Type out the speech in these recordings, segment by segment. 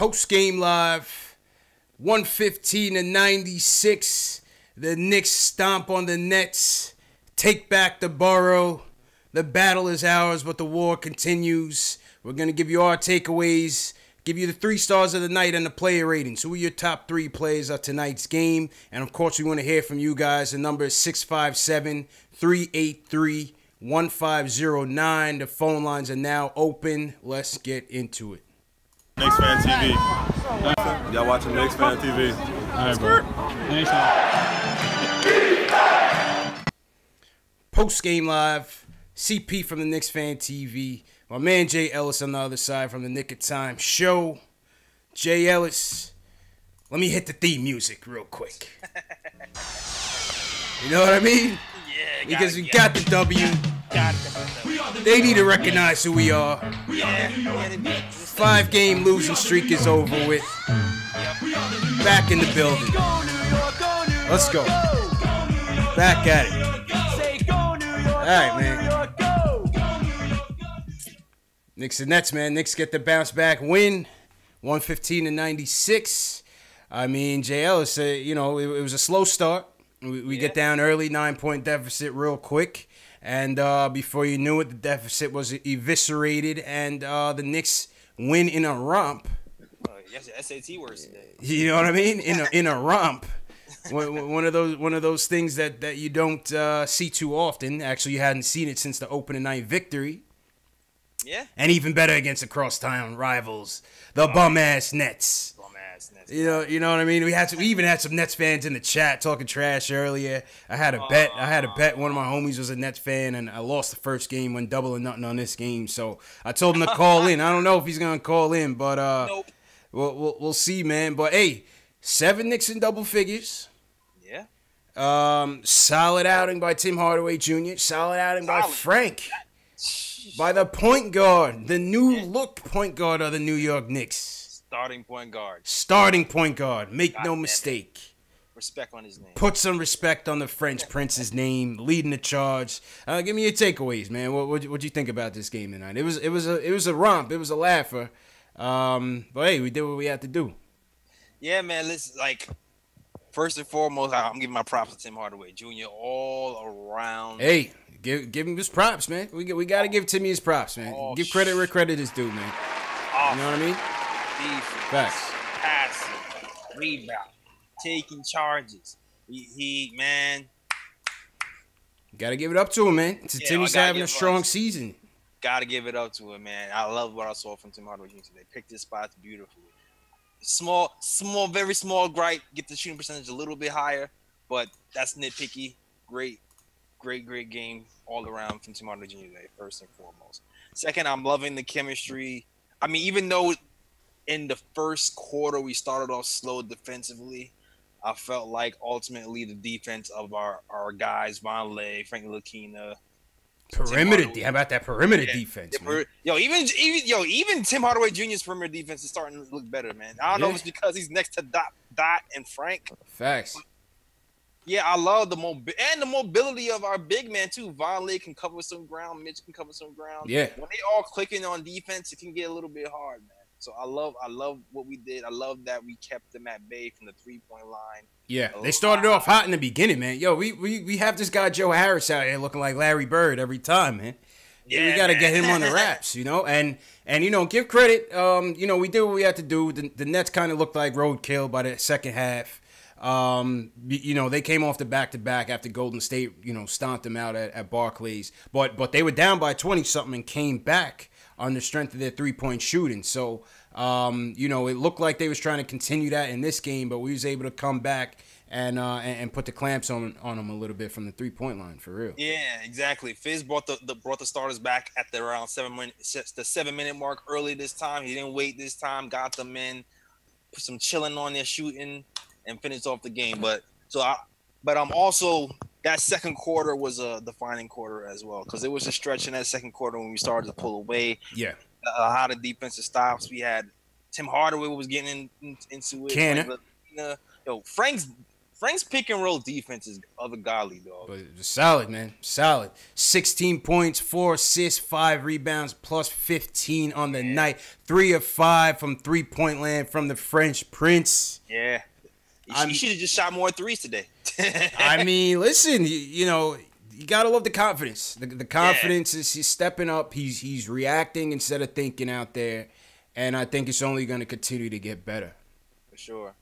Post game live, 115-96. The Knicks stomp on the Nets, take back the borough. The battle is ours, but the war continues. We're going to give you our takeaways, give you the 3 stars of the night and the player ratings. Who are your top 3 players of tonight's game? And, of course, we want to hear from you guys. The number is 657-383-1509. The phone lines are now open. Let's get into it. Knicks Fan TV. Y'all watching Knicks Fan TV. All right, bro. Thanks, man. Post game live, CP from the Knicks Fan TV. My man Jay Ellis on the other side from the Nick of Time show. Jay Ellis, let me hit the theme music real quick. You know what I mean? Yeah, because we got the W. They need to recognize who we are. 5-game losing streak is over with. Back in the building. Let's go. Back at it. All right, man. Knicks and Nets, man. Knicks get the bounce back win, 115-96. I mean, Jay Ellis, it was a slow start. We get down early, 9-point deficit real quick. And before you knew it, the deficit was eviscerated, and the Knicks win in a romp. Yes, SAT words today. You know what I mean? In a romp. One of those things that you don't see too often. Actually, you hadn't seen it since the opening night victory. Yeah. And even better against the crosstown rivals, the bum-ass Nets. Bum-ass Nets. You know what I mean? We even had some Nets fans in the chat talking trash earlier. I had a bet. One of my homies was a Nets fan, and I lost the first game, went double or nothing on this game. So I told him to call in. I don't know if he's gonna call in, but nope. We'll see, man. But hey, 7 Knicks in double figures. Yeah. Solid outing by Tim Hardaway Jr. Solid outing by Frank. By the point guard, the new look point guard of the New York Knicks. Starting point guard. Make no mistake. Respect on his name. Put some respect on the French Prince's name, leading the charge. Give me your takeaways, man. What'd you think about this game tonight? It was a romp. It was a laugher. But hey, we did what we had to do. Yeah, man. Listen, first and foremost, I'm giving my props to Tim Hardaway Jr. all around. Hey, give him his props, man. We got to give Timmy his props, man. Give credit where credit is due, man. You know what I mean? Defense, facts. passing, rebound, taking charges. He man. Got to give it up to him, man. Timmy's having a strong season. Got to give it up to him, man. I love what I saw from Tim Hardaway Jr. today. Picked his spots beautifully. Small, very small gripe. Get the shooting percentage a little bit higher, but that's nitpicky. Great game all around from Tim Hardaway Jr. today, first and foremost. Second, I'm loving the chemistry. I mean, even though in the first quarter we started off slow defensively, I felt like ultimately the defense of our guys, Vonleh, Frank Ntilikina, perimeter. How about that perimeter defense, man? Even Tim Hardaway Jr.'s perimeter defense is starting to look better, man. I don't know if it's because he's next to Dot and Frank. Facts. Yeah, I love the mobility of our big man too. Vonleh can cover some ground, Mitch can cover some ground. Yeah. When they all clicking on defense, it can get a little bit hard, man. So I love what we did. I love that we kept them at bay from the 3-point line. Yeah, they started off hot in the beginning, man. Yo, we have this guy Joe Harris out here looking like Larry Bird every time, man. Yeah, we got to get him on the raps, and give credit. We did what we had to do. The Nets kind of looked like roadkill by the second half. They came off the back-to-back after Golden State, stomped them out at Barclays. But they were down by 20-something and came back on the strength of their 3-point shooting. So, it looked like they was trying to continue that in this game, but we was able to come back and put the clamps on them a little bit from the 3-point line, for real. Yeah, exactly. Fizz brought the starters back at the around 7-minute mark early this time. He didn't wait this time, got them in, put some chilling on their shooting, and finished off the game. But I'm also, that second quarter was a defining quarter as well, because it was a stretch in that second quarter when we started to pull away. Yeah. How the defensive stops. We had Tim Hardaway was getting into it. Cannon. Frank's pick and roll defense is godly, dog. But it's solid, man. Solid. 16 points, 4 assists, 5 rebounds, plus 15 on the night. 3 of 5 from 3-point land from the French Prince. Yeah. He should have just shot more threes today. I mean, listen, you know, you gotta love the confidence. The confidence is he's stepping up. He's reacting instead of thinking out there, and I think it's only gonna continue to get better. For sure.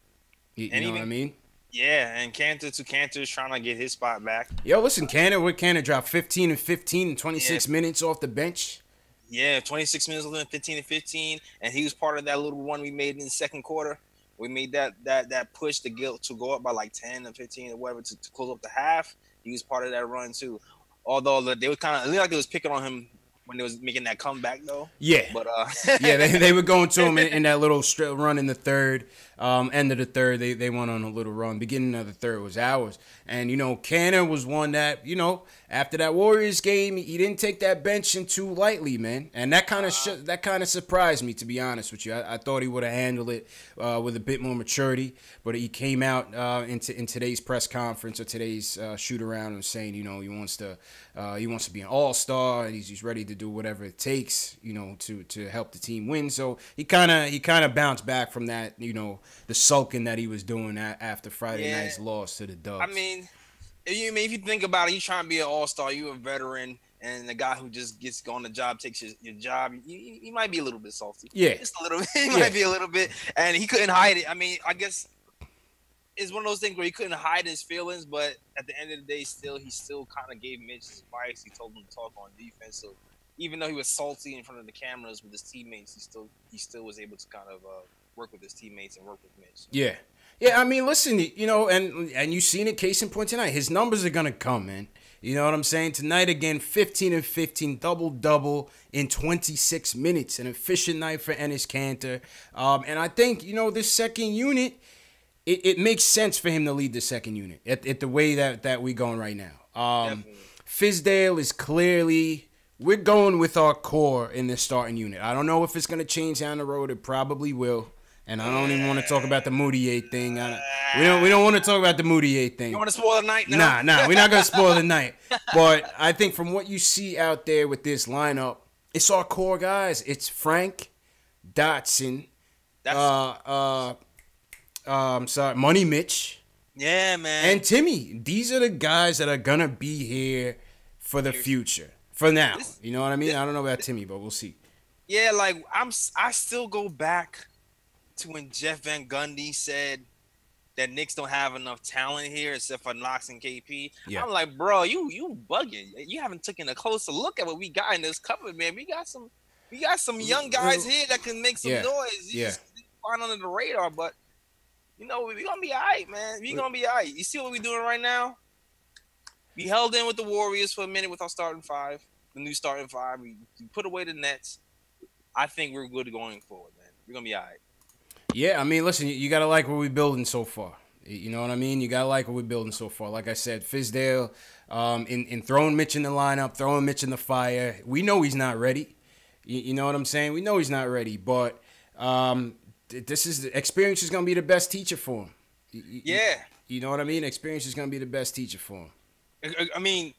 You know what I mean? Yeah, and Cantor is trying to get his spot back. Yo, listen, Cantor dropped 15 and 15 in 26 minutes off the bench. Yeah, 26 minutes within 15 and 15, and he was part of that little run we made in the second quarter. We made that push to go up by like 10 or 15 or whatever to close up the half. He was part of that run too. Although they were kind of like they was picking on him when they was making that comeback though. Yeah, but yeah, they were going to him in that little run in the third. End of the third, they went on a little run. Beginning of the third was ours. And, you know, Cannon was one that, you know, after that Warriors game, he didn't take that benching too lightly, man. And that kind of surprised me, to be honest with you. I thought he would have handled it with a bit more maturity. But he came out in today's press conference or today's shoot around and saying, you know, he wants to be an all-star and he's ready to do whatever it takes, you know, to help the team win. So he kind of bounced back from that, you know, the sulking that he was doing after Friday night's loss to the Dubs. I mean, if you think about it, you trying to be an all-star, you a veteran, and the guy who just gets on the job takes your job, you might be a little bit salty. Yeah. Just a little bit. He might be a little bit. And he couldn't hide it. I mean, I guess it's one of those things where he couldn't hide his feelings, but at the end of the day, he still kind of gave Mitch his advice. He told him to talk on defense. So even though he was salty in front of the cameras with his teammates, he still was able to kind of work with his teammates and work with Mitch. Yeah. Yeah, I mean, listen, you know, and you've seen it, case in point tonight. His numbers are going to come, man. You know what I'm saying? Tonight, again, 15 and 15, double-double in 26 minutes. An efficient night for Enes Kanter. And I think, you know, this second unit, it makes sense for him to lead the second unit at the way that we're going right now. Fizdale is clearly... We're going with our core in this starting unit. I don't know if it's going to change down the road. It probably will. And I don't even want to talk about the Moutier thing. We don't want to talk about the Moutier thing. You want to spoil the night? No. Nah. We're not going to spoil the night. But I think from what you see out there with this lineup, it's our core guys. It's Frank, Dotson, Money Mitch. Yeah, man. And Timmy. These are the guys that are going to be here for the future. For now. You know what I mean? I don't know about Timmy, but we'll see. Yeah, like I still go back to when Jeff Van Gundy said that Knicks don't have enough talent here except for Knox and KP. Yeah. I'm like, bro, you bugging. You haven't taken a closer look at what we got in this cupboard, man. We got some young guys here that can make some noise. You just flying under the radar, but you know, we're gonna be all right, man. We're gonna be all right. You see what we're doing right now? We held in with the Warriors for a minute with our starting five, the new starting five. We put away the Nets. I think we're good going forward, man. We're gonna be all right. Yeah, I mean, listen, you got to like what we're building so far. You know what I mean? You got to like what we're building so far. Like I said, Fizdale, in throwing Mitch in the lineup, throwing Mitch in the fire, we know he's not ready. You know what I'm saying? We know he's not ready, but experience is going to be the best teacher for him. You know what I mean? Experience is going to be the best teacher for him. I mean,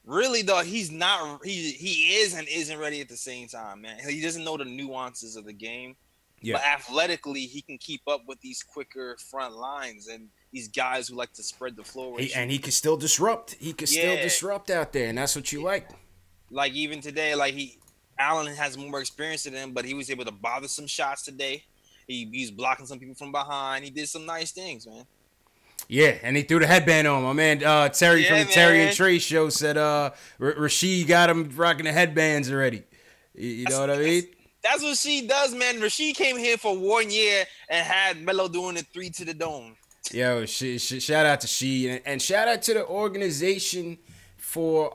really, though, he's not – he is and isn't ready at the same time, man. He doesn't know the nuances of the game. Yeah. But athletically, he can keep up with these quicker front lines and these guys who like to spread the floor. And he can still disrupt. He can still disrupt out there, and that's what you like. Like even today, Allen has more experience than him, but he was able to bother some shots today. He's blocking some people from behind. He did some nice things, man. Yeah, and he threw the headband on. My man Terry from the Terry and Trey show said Rasheed got him rocking the headbands already. You know what I mean? That's what she does, man. Rasheed came here for 1 year and had Melo doing the 3 to the dome. Yo, shout out to Sheed and shout out to the organization for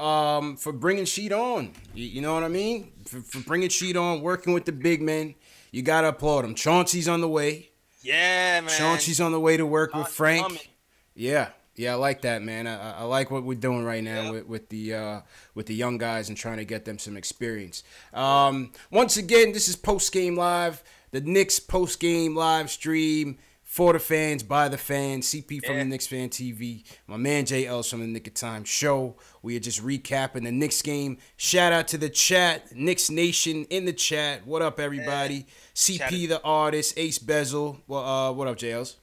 bringing Sheed on. You know what I mean? For bringing Sheed on, working with the big men. You gotta applaud him. Chauncey's on the way. Yeah, man. Chauncey's on the way to work with Frank. Yeah, I like that, man. I like what we're doing right now with the young guys and trying to get them some experience. Once again, this is Post Game Live, the Knicks Post Game live stream For the fans, by the fans, CP from the Knicks Fan TV, my man JL's from the Nick of Time Show. We are just recapping the Knicks game. Shout out to the chat, Knicks Nation in the chat. What up, everybody? CP the artist, Ace Bezel. Well, what up, JL's?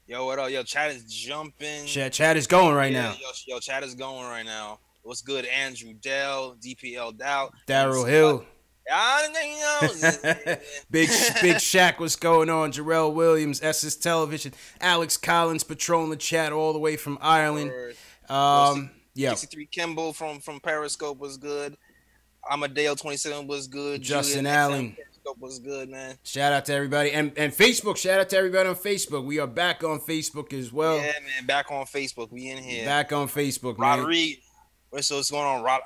Yo, what up? Yo, chat is jumping. Chat is going right now. Yo, chat is going right now. What's good, Andrew Dell, DPL Doubt, Daryl Hill. Big Shaq, what's going on? Jarrell Williams, SS Television, Alex Collins patrolling the chat all the way from Ireland. Yeah, 63 Kimball from Periscope was good. Amadeo 27 was good. Justin Julian Allen Periscope was good, man. Shout out to everybody and Facebook. Shout out to everybody on Facebook. We are back on Facebook as well. Yeah, man, back on Facebook. We in here. Back on Facebook, man. Roderick. So what's going on,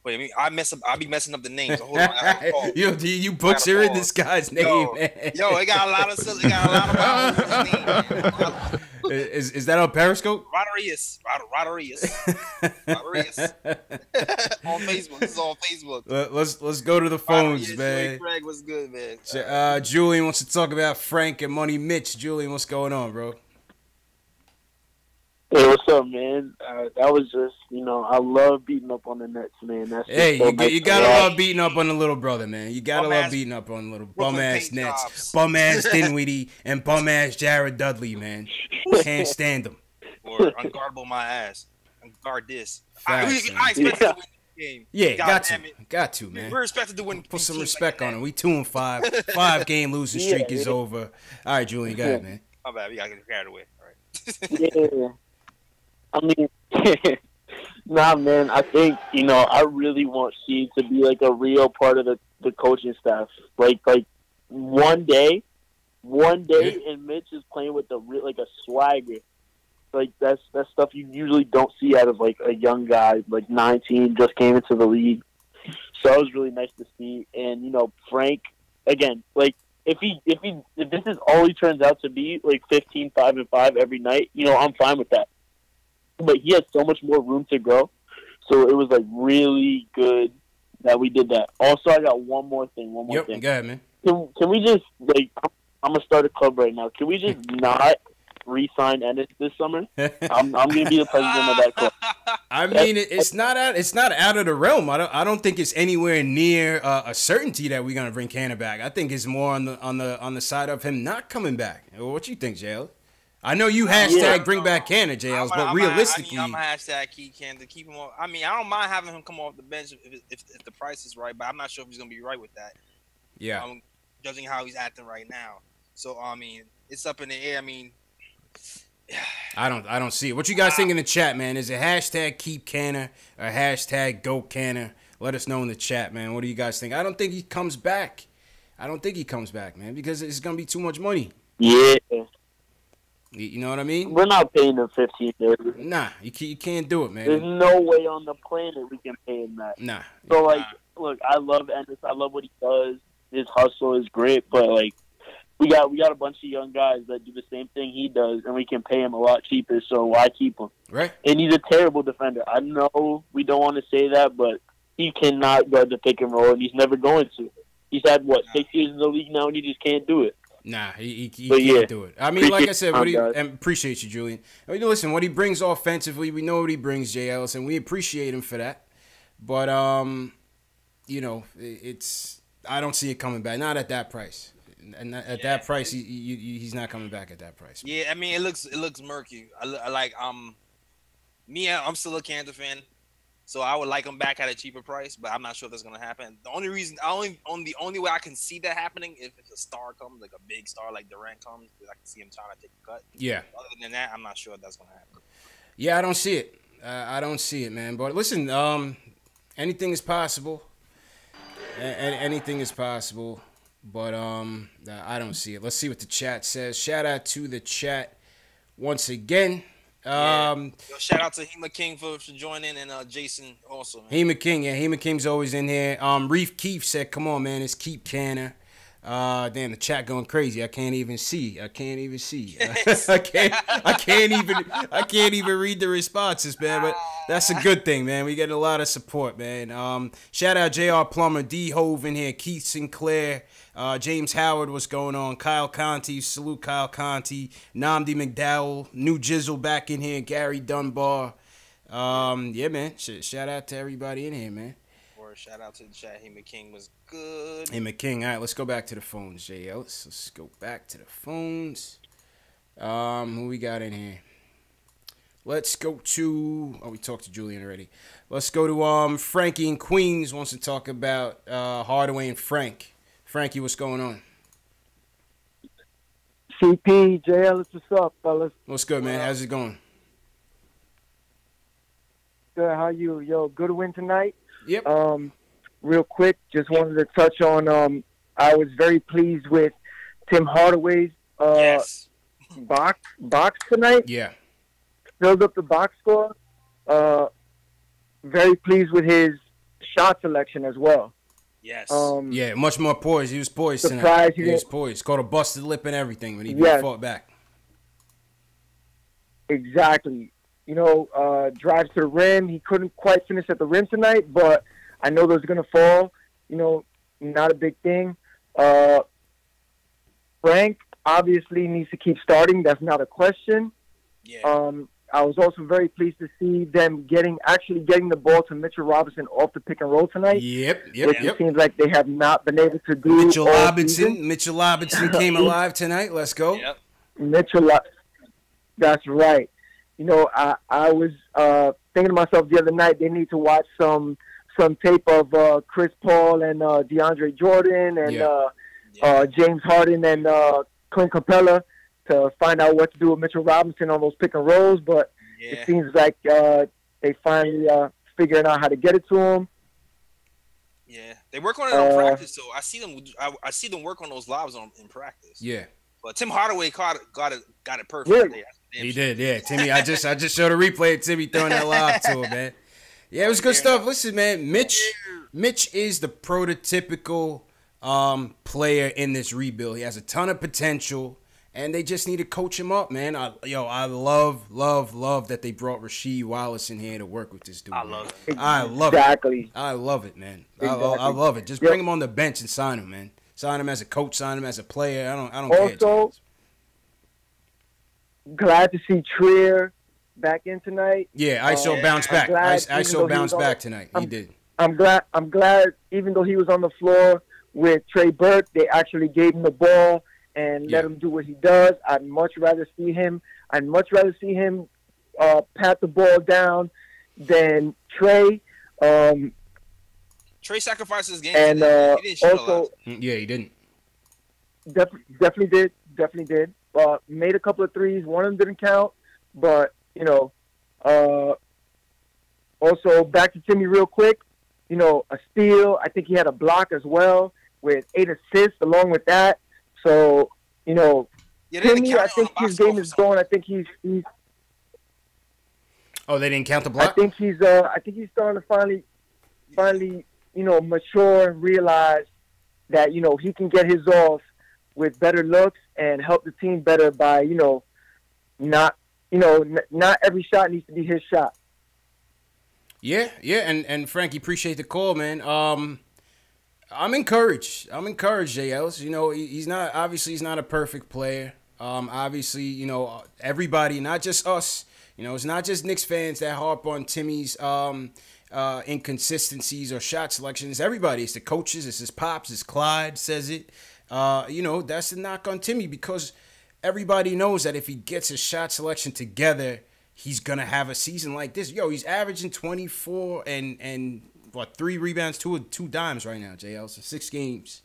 Wait, I be messing up the names. So hold on. You butchering this guy's name, man. Yo, it got a lot of names. Is that on Periscope? Roderius. On Facebook. This is on Facebook. Let's go to the phones, man. Craig was good, man. Julian wants to talk about Frank and Money Mitch. Julian, what's going on, bro? Hey, what's up, man? That was just, I love beating up on the Nets, man. That's you gotta love beating up on the little brother, man. You gotta love beating up on the little bum-ass Nets. Bum-ass Dinwiddie and bum-ass Jared Dudley, man. Can't stand them. Or unguardable my ass. Unguard this. I expect to win the game. Yeah, got to, man. We're expected to win. Put some respect on it. We 2-5. 5-game losing streak is over. All right, Julian, go ahead, man. My bad. We gotta get carried away. All right. Yeah. I mean, nah, man, I think, I really want Steve to be, like, a real part of the coaching staff. Like one day, and Mitch is playing with a swagger. Like, that's stuff you usually don't see out of, like, a young guy, like 19, just came into the league. So that was really nice to see. And, Frank, again, like, if this is all he turns out to be, like 15, 5-5 every night, I'm fine with that. But he has so much more room to grow. So it was, like, really good that we did that. Also, I got one more thing. Go ahead, man. Can we just, like, I'm going to start a club right now. Can we just not re-sign Ennis this summer? I'm going to be the president of that club. I mean, it's not out of the realm. I don't think it's anywhere near a certainty that we're going to bring Cannon back. I think it's more on the side of him not coming back. What you think, JL? I know you bring back Cannon, JLs, but realistically, I'm gonna hashtag keep Cannon to keep him on. I mean, I don't mind having him come off the bench if the price is right, but I'm not sure if he's gonna be right with that. Yeah, judging how he's acting right now. So I mean, it's up in the air. I mean, I don't see it. What you guys think in the chat, man? Is it hashtag keep Cannon or hashtag go Cannon? Let us know in the chat, man. What do you guys think? I don't think he comes back. Man, because it's gonna be too much money. Yeah. You know what I mean? We're not paying him $15 million. Nah, you can't do it, man. There's no way on the planet we can pay him that. Nah. So, look, I love Ennis. I love what he does. His hustle is great, but, like, we got a bunch of young guys that do the same thing he does, and we can pay him a lot cheaper, so why keep him? Right. And he's a terrible defender. I know we don't want to say that, but he cannot guard the pick and roll, and he's never going to. He's had, 6 years in the league now, and he just can't do it. Nah, he can't do it. I mean, like I said, appreciate you, Julian. I mean, listen, what he brings offensively, we know what he brings, J. Ellis, and we appreciate him for that. But, it's I don't see it coming back. Not at that price. And at that price, he's not coming back at that price. Yeah, I mean, it looks murky. I'm still a Kansas fan. So I would like him back at a cheaper price, but I'm not sure if that's gonna happen. The only way I can see that happening if a star comes, like a big star like Durant comes, because I can see him trying to take a cut. Yeah. Other than that, I'm not sure if that's gonna happen. Yeah, I don't see it. I don't see it, man. But listen, anything is possible. Anything is possible. But I don't see it. Let's see what the chat says. Shout out to the chat once again. Yo, shout out to Hema King for joining, and Jason also. Man. Hema King, Hema King's always in here. Reef Keith said, "Come on, man, it's keep Cannon." Damn, the chat going crazy. I can't even see. I can't even read the responses, man. But that's a good thing, man. We getting a lot of support, man. Shout out J.R. Plummer, D Hove in here, Keith Sinclair, James Howard, what's going on? Kyle Conti, salute Kyle Conti, Namdi McDowell, New Jizzle back in here, Gary Dunbar. Yeah, man. Shout out to everybody in here, man. Or shout out to the chat. Hey, McKing was good. Hey, McKing. All right, let's go back to the phones, JL. Let's go back to the phones. Who we got in here? Let's go to... Oh, we talked to Julian already. Let's go to Frankie in Queens wants to talk about Hardaway and Frank. Frankie, what's going on? CP, JL, what's up, fellas? What's good, man? How's it going? Good. How you? Yo, good win tonight. Yep. Real quick, just wanted to touch on. I was very pleased with Tim Hardaway's Yes. box tonight. Yeah. Filled up the box score. Very pleased with his shot selection as well. Yes. Yeah, much more poised. He was poised tonight. Surprised He was poised. Caught a busted lip and everything, but he Yes. fought back. Exactly. You know, drives to the rim. He couldn't quite finish at the rim tonight, but I know those are going to fall. You know, not a big thing. Frank obviously needs to keep starting. That's not a question. Yeah. I was also very pleased to see them actually getting the ball to Mitchell Robinson off the pick and roll tonight. Yep. Which it seems like they have not been able to do. Mitchell all Robinson. season. Mitchell Robinson came alive tonight. Let's go. Yep. That's right. You know, I was thinking to myself the other night, they need to watch some tape of Chris Paul and DeAndre Jordan and James Harden and Clint Capella to find out what to do with Mitchell Robinson on those pick and rolls. But it seems like they finally figuring out how to get it to him. Yeah, they work on it in practice. So I see them. I see them work on those lobs in practice. Yeah. But Tim Hardaway got it perfect. Really? He did, yeah. Timmy, I just showed a replay of Timmy throwing that lob to him, man. Yeah, it was good stuff. Listen, man, Mitch is the prototypical player in this rebuild. He has a ton of potential, and they just need to coach him up, man. I love that they brought Rasheed Wallace in here to work with this dude. I love it. I love it, man. I love it. Just bring him on the bench and sign him, man. Sign him as a coach, sign him as a player. I don't care. Also, glad to see Trier back in tonight. Yeah, ISO bounced back. ISO bounced back tonight. He did. I'm glad even though he was on the floor with Trey Burke, they actually gave him the ball and let him do what he does. I'd much rather see him pat the ball down than Trey. Trey sacrificed his game. And he didn't shoot also, yeah, he didn't. Definitely did. Made a couple of threes. One of them didn't count, but you know. Also, back to Timmy real quick. You know, a steal. I think he had a block as well with 8 assists along with that. So you know, Timmy, I think his game is going. I think he's. Oh, they didn't count the block? I think he's starting to finally, you know, mature and realize that, you know, he can get his off with better looks and help the team better by, you know, not every shot needs to be his shot. Yeah, and Frankie, appreciate the call, man. I'm encouraged, JLs. You know, he's not a perfect player. Obviously, you know, everybody, not just us. You know, it's not just Knicks fans that harp on Timmy's inconsistencies or shot selection. It's everybody. It's the coaches. It's his pops. It's Clyde says it. You know, that's the knock on Timmy because everybody knows that if he gets his shot selection together, he's going to have a season like this. Yo, he's averaging 24 and 3 rebounds, 2 dimes right now, JL. So 6 games.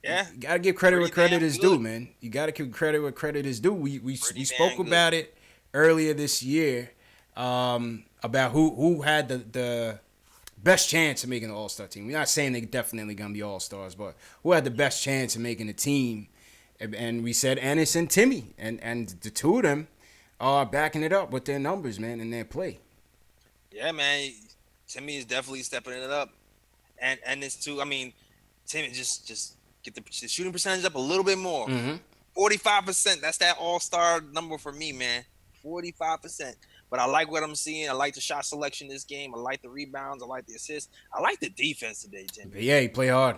Yeah. You got to give credit where credit is due, man. You got to give credit where credit is due. We spoke about it earlier this year about who had the best chance of making the All-Star team. We're not saying they're definitely going to be All-Stars, but who had the best chance of making the team? And we said Ennis and Timmy. And the two of them are backing it up with their numbers, man, and their play. Yeah, man. Timmy is definitely stepping it up. And this too, I mean, Timmy just Get the shooting percentage up a little bit more. Mm-hmm. 45%. That's that all-star number for me, man. 45%. But I like what I'm seeing. I like the shot selection this game. I like the rebounds. I like the assists. I like the defense today, Jimmy. Yeah, he played hard.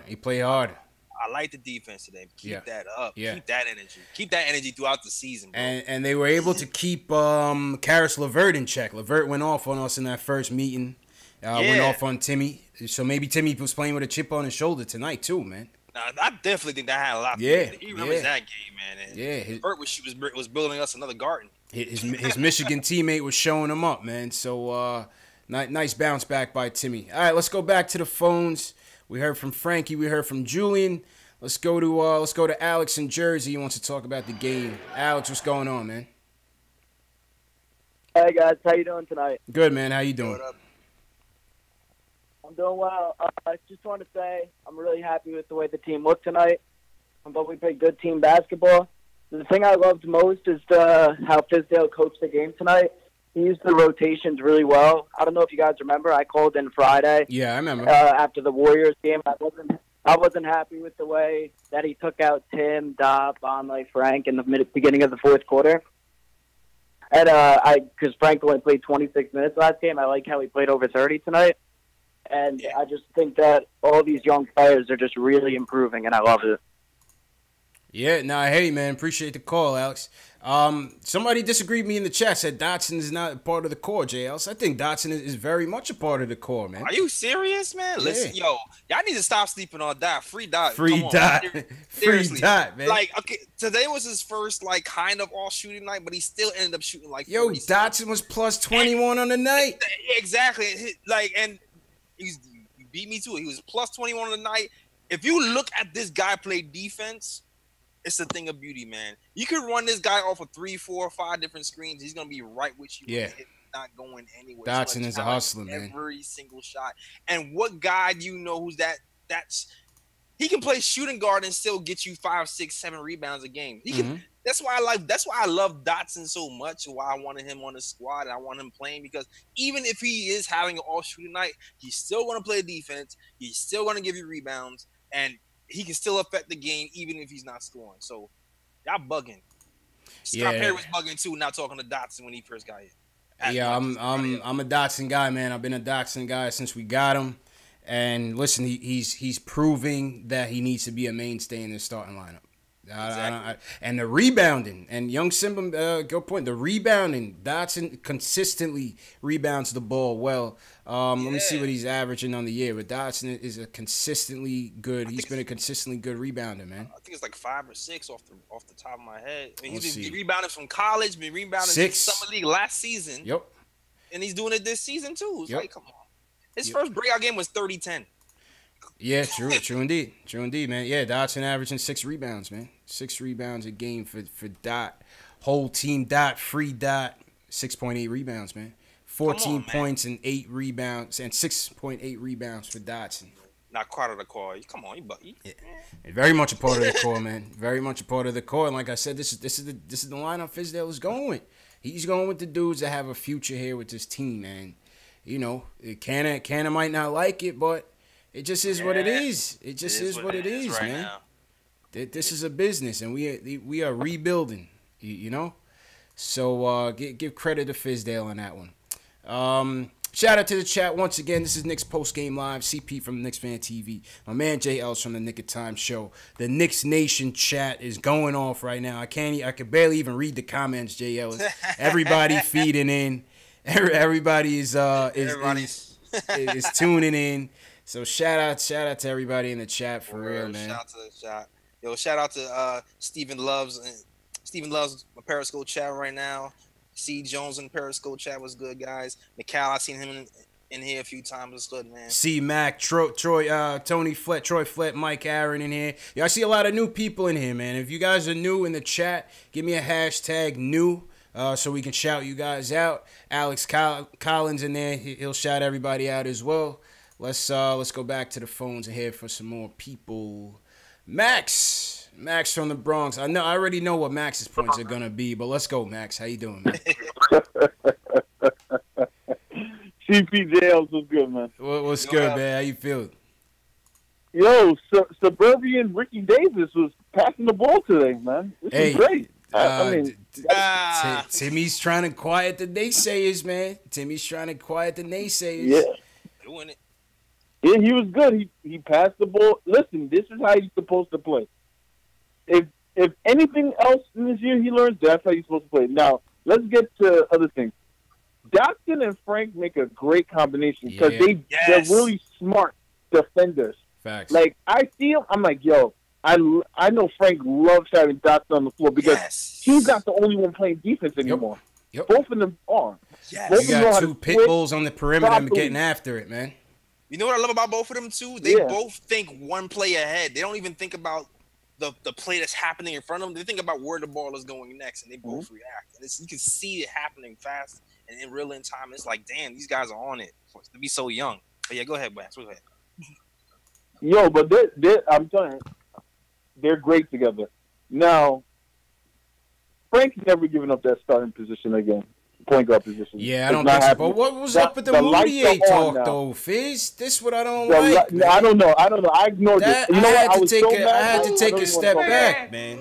I like the defense today. Keep that up. Yeah. Keep that energy. Keep that energy throughout the season, bro. And they were able to keep Karis LeVert in check. LeVert went off on us in that first meeting. Went off on Timmy. So maybe Timmy was playing with a chip on his shoulder tonight too, man. Nah, I definitely think that had a lot to do with it. He remembers that game, man. And LeVert was building us another garden. His Michigan teammate was showing him up, man. So nice bounce back by Timmy. All right, let's go back to the phones. We heard from Frankie. We heard from Julian. Let's go to Alex in Jersey. He wants to talk about the game. Alex, what's going on, man? Hey guys, how you doing tonight? Good, man. How you doing? I'm doing well. I just want to say I'm really happy with the way the team looked tonight. I thought we played good team basketball. The thing I loved most is how Fizdale coached the game tonight. He used the rotations really well. I don't know if you guys remember. I called in Friday. Yeah, I remember. After the Warriors game, I wasn't happy with the way that he took out Tim, Dop, Bonley, Frank in the beginning of the fourth quarter. And because Frank only played 26 minutes last game, I like how he played over 30 tonight. And I just think that all these young players are just really improving, and I love it. Yeah, hey, man, appreciate the call, Alex. Somebody disagreed with me in the chat, said Dotson is not a part of the core, JLs. I think Dotson is very much a part of the core, man. Are you serious, man? Yeah. Listen, y'all need to stop sleeping on Dot. Free Dot. Free Dot. Free Dot, man. Like, okay, today was his first, like, kind of all shooting night, but he still ended up shooting, like, Yo, Dotson was plus 21 on the night. Exactly. Like, and you beat me to it. He was plus 21 on the night. If you look at this guy play defense, it's a thing of beauty, man. You can run this guy off of 3, 4, 5 different screens. He's gonna be right with you. Yeah, not going anywhere. Dotson is a hustler, man. Every single shot. And what guy do you know who's that's he can play shooting guard and still get you 5, 6, 7 rebounds a game. He can. That's why I love Dotson so much. Why I wanted him on the squad and I want him playing, because even if he is having an all shooting night, he's still gonna play defense. He's still gonna give you rebounds, and he can still affect the game even if he's not scoring. So y'all bugging. Scott Perry was bugging too, not talking to Dotson when he first got here. Yeah, I'm a Dotson guy, man. I've been a Dotson guy since we got him. And listen, he's proving that he needs to be a mainstay in the starting lineup. Exactly. And the rebounding, and young Simba, good point. The rebounding, Dotson consistently rebounds the ball well. Let me see what he's averaging on the year. But Dotson is a consistently good. He's been a consistently good rebounder, man. I think it's like 5 or 6 off the top of my head. I mean, he's been rebounding from college, been rebounding from summer league last season. Yep. And he's doing it this season too. It's like, come on. His first breakout game was 30-10. Yeah, true indeed, man. Yeah, Dotson averaging 6 rebounds, man. 6 rebounds a game for Dot. Whole team Dot, free Dot, 6.8 rebounds, man. 14 points and 8 rebounds, and 6.8 rebounds for Dotson. Not part of the core. Come on, yeah. Very much a part of the core, man. Very much a part of the core. And like I said, this is the lineup Fizdale is going with. He's going with the dudes that have a future here with this team, man. You know, Canna might not like it, but it just is what it is. It just is what it is, right, man. Now. This is a business, and we are rebuilding, you know? So give credit to Fizdale on that one. Shout out to the chat once again. This is Knicks Post Game Live. CP from Knicks Fan TV. My man Jay Ellis from the Knick of Time Show. The Knicks Nation chat is going off right now. I could barely even read the comments, Jay Ellis. Everybody feeding in. Everybody is tuning in. So shout out to everybody in the chat for real, man. Shout out to the chat. Yo, shout out to Stephen Loves. Stephen Loves my Periscope chat right now. C. Jones in Periscope chat was good, guys. McCall, I seen him in here a few times. It's good, man. C. Mac, Troy, Tony Flett, Troy Flett, Mike Aaron in here. Yeah, I see a lot of new people in here, man. If you guys are new in the chat, give me a hashtag new. So we can shout you guys out. Alex Collins in there. He'll shout everybody out as well. Let's go back to the phones and hear for some more people. Max from the Bronx. I already know what Max's points are gonna be, but let's go, Max. How you doing, man? CPJLs was good, man. What's good, man? How you feeling? Suburban Ricky Davis was passing the ball today, man. This is great. I mean, Timmy's trying to quiet the naysayers, man. Timmy's trying to quiet the naysayers. Yeah. Doing it. Yeah, he was good. He passed the ball. Listen, this is how he's supposed to play. If anything else in this year he learns, that's how he's supposed to play. Now, let's get to other things. Dotson and Frank make a great combination because they're really smart defenders. Facts. Like, I see him, I'm like, yo, I know Frank loves having Dotson on the floor because he's not the only one playing defense anymore. Yep. Both of them are. Yes. Both You got two pit bulls on the perimeter and getting after it, man. You know what I love about both of them, too? They both think one play ahead. They don't even think about the play that's happening in front of them. They think about where the ball is going next, and they both react. And you can see it happening fast and in real time. It's like, damn, these guys are on it to be so young. But yeah, go ahead, Max. Go ahead. Yo, but I'm telling you, they're great together. Now, Frank's never given up that starting position again, point guard position. Yeah, I don't think so. But what was up with the Moutier talk, though, Fizz? This what I don't like. I don't know. I ignored it. You know what? I had to take a step back, man.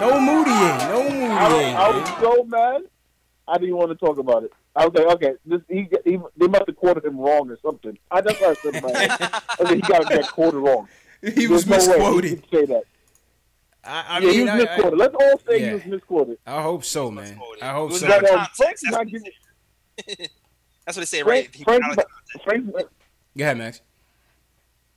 No Moutier. I was so mad. I didn't want to talk about it. I was like, okay, they must have quoted him wrong or something. That's what I said in my head. I said, he got that quoted wrong. He was misquoted. He could say that. I mean, he was misquoted. Let's all say he was misquoted. I hope so, man. I hope so. Frank's not giving. That's what they say, right? Frank, go ahead, Max.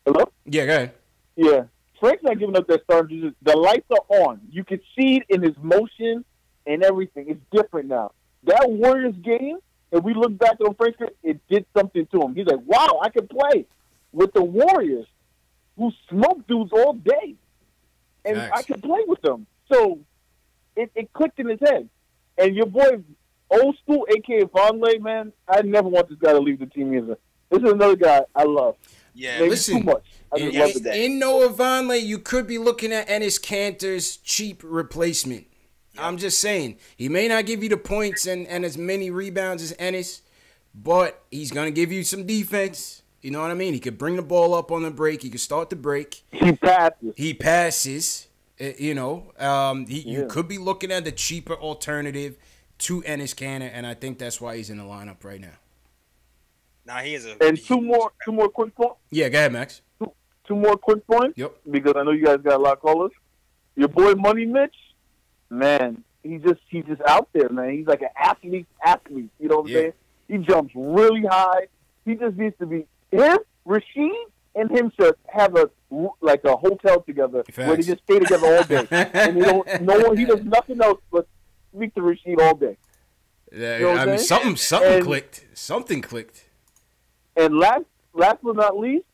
Hello? Yeah, go ahead. Yeah. Frank's not giving up that starting position. The lights are on. You can see it in his motion and everything. It's different now. That Warriors game, if we look back on Frank, it did something to him. He's like, wow, I can play with the Warriors who smoke dudes all day. And I can play with them. So it clicked in his head. And your boy, old school, a.k.a. Vonleh, man, I never want this guy to leave the team either. This is another guy I love. Yeah, maybe listen, too much. I just love the guy. In Noah Vonleh, you could be looking at Enes Kanter's cheap replacement. I'm just saying, he may not give you the points and as many rebounds as Ennis, but he's going to give you some defense. You know what I mean? He could bring the ball up on the break. He could start the break. He passes. You could be looking at the cheaper alternative to Enes Kanter, and I think that's why he's in the lineup right now. Nah, he is and two more quick points. Yeah, go ahead, Max. Two more quick points. Yep. Because I know you guys got a lot of callers. Your boy Money Mitch. Man, he's just out there, man. He's like an athlete. You know what I'm saying? He jumps really high. He just needs to be him, Rasheed, and him should have a hotel together where they just stay together all day. And he does nothing else but speak to Rasheed all day. Yeah, you know I mean, something clicked. Something clicked. And last but not least,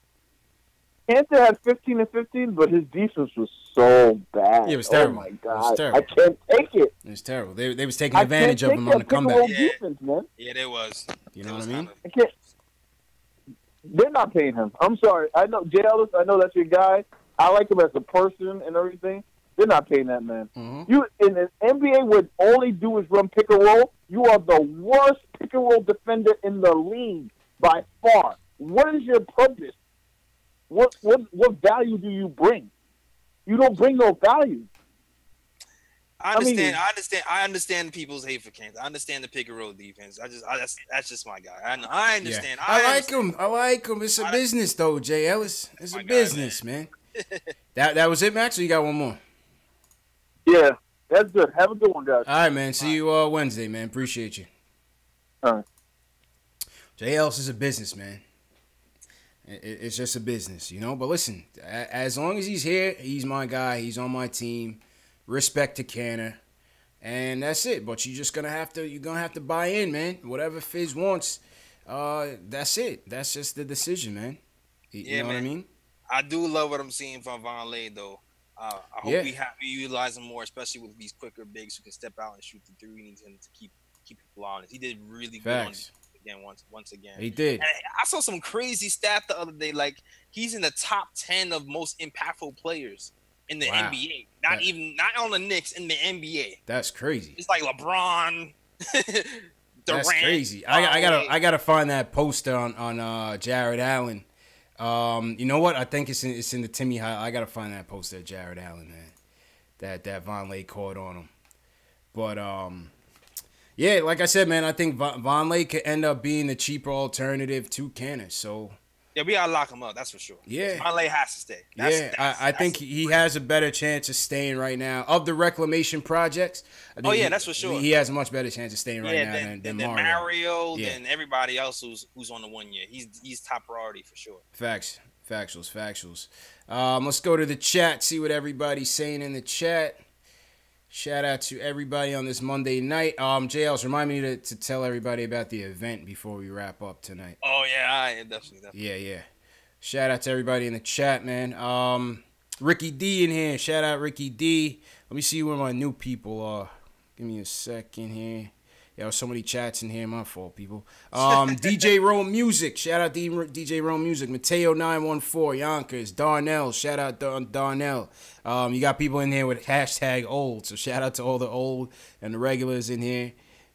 Kanter had 15 and 15, but his defense was so bad. Yeah, it was terrible. Oh, my God. I can't take it. It was terrible. They was taking advantage of him on the comeback. Defense, man. Yeah, they was. You know what I mean? They're not paying him. I'm sorry. I know, Jay Ellis, I know that's your guy. I like him as a person and everything. They're not paying that man. Mm-hmm. You in an NBA where all they do is run pick and roll, you are the worst pick and roll defender in the league by far. What is your purpose? What value do you bring? You don't bring no value. I understand people's hate for Kanter. I understand the pick and roll defense. That's just my guy. I understand. Yeah. I like him. It's a business though, Jay Ellis. It's a business, man. That was it, Max, or you got one more? Yeah, that's good. Have a good one, guys. All right, man. See you Wednesday, man. Appreciate you. All right. Jay Ellis is a business, man. It's just a business, you know. But listen, as long as he's here, he's my guy. He's on my team. Respect to Kanter, and that's it. But you're gonna have to buy in, man. Whatever Fizz wants, that's it. That's just the decision, man. You know what I mean? I do love what I'm seeing from Vonleh, though. I hope we utilize him more, especially with these quicker bigs who can step out and shoot the three. We need him to keep people honest. He did really good on again once again. He did. And I saw some crazy stat the other day. Like, he's in the top 10 of most impactful players in the NBA. Not on the Knicks, in the NBA. That's crazy. It's like LeBron. Durant, that's crazy. I gotta find that poster on Jared Allen You know what? I think it's in the Timmy High. I gotta find that post there, Jared Allen, man. That Vonleh caught on him. But yeah, like I said, man, I think Vonleh could end up being the cheaper alternative to Canner. So yeah, we gotta lock him up. That's for sure. Yeah, Vonleh has to stay. I think he has a better chance of staying right now of the reclamation projects. I think that's for sure. He has a much better chance of staying right now than Mario, than everybody else who's on the 1 year. He's top priority for sure. Factuals. Let's go to the chat, see what everybody's saying in the chat. Shout out to everybody on this Monday night. JLs, remind me to tell everybody about the event before we wrap up tonight. Oh yeah, definitely. Yeah. Shout out to everybody in the chat, man. Ricky D in here. Shout out Ricky D. Let me see where my new people are. Give me a second here. Yo, so many chats in here. My fault, people. DJ Roll Music. Shout out DJ Roll Music. Mateo 914. Yonkers. Darnell. Shout out Darnell. You got people in here with hashtag old. So shout out to all the old and the regulars in here.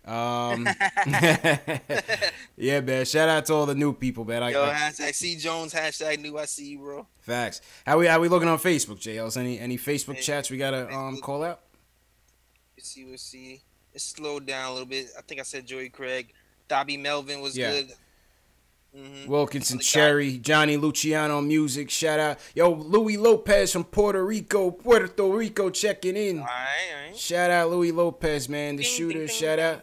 Yeah, man. Shout out to all the new people, man. Hashtag C Jones. Hashtag new. I see you, bro. Facts. How we looking on Facebook, JLs? Any Facebook chats we gotta call out? Let's see. It slowed down a little bit. I think I said Joey Craig. Dobby Melvin was good. Mm-hmm. Wilkinson Cherry, Johnny Luciano Music. Shout out. Yo, Louis Lopez from Puerto Rico checking in. All right. Shout out Louis Lopez, man. The shooter. Shout out.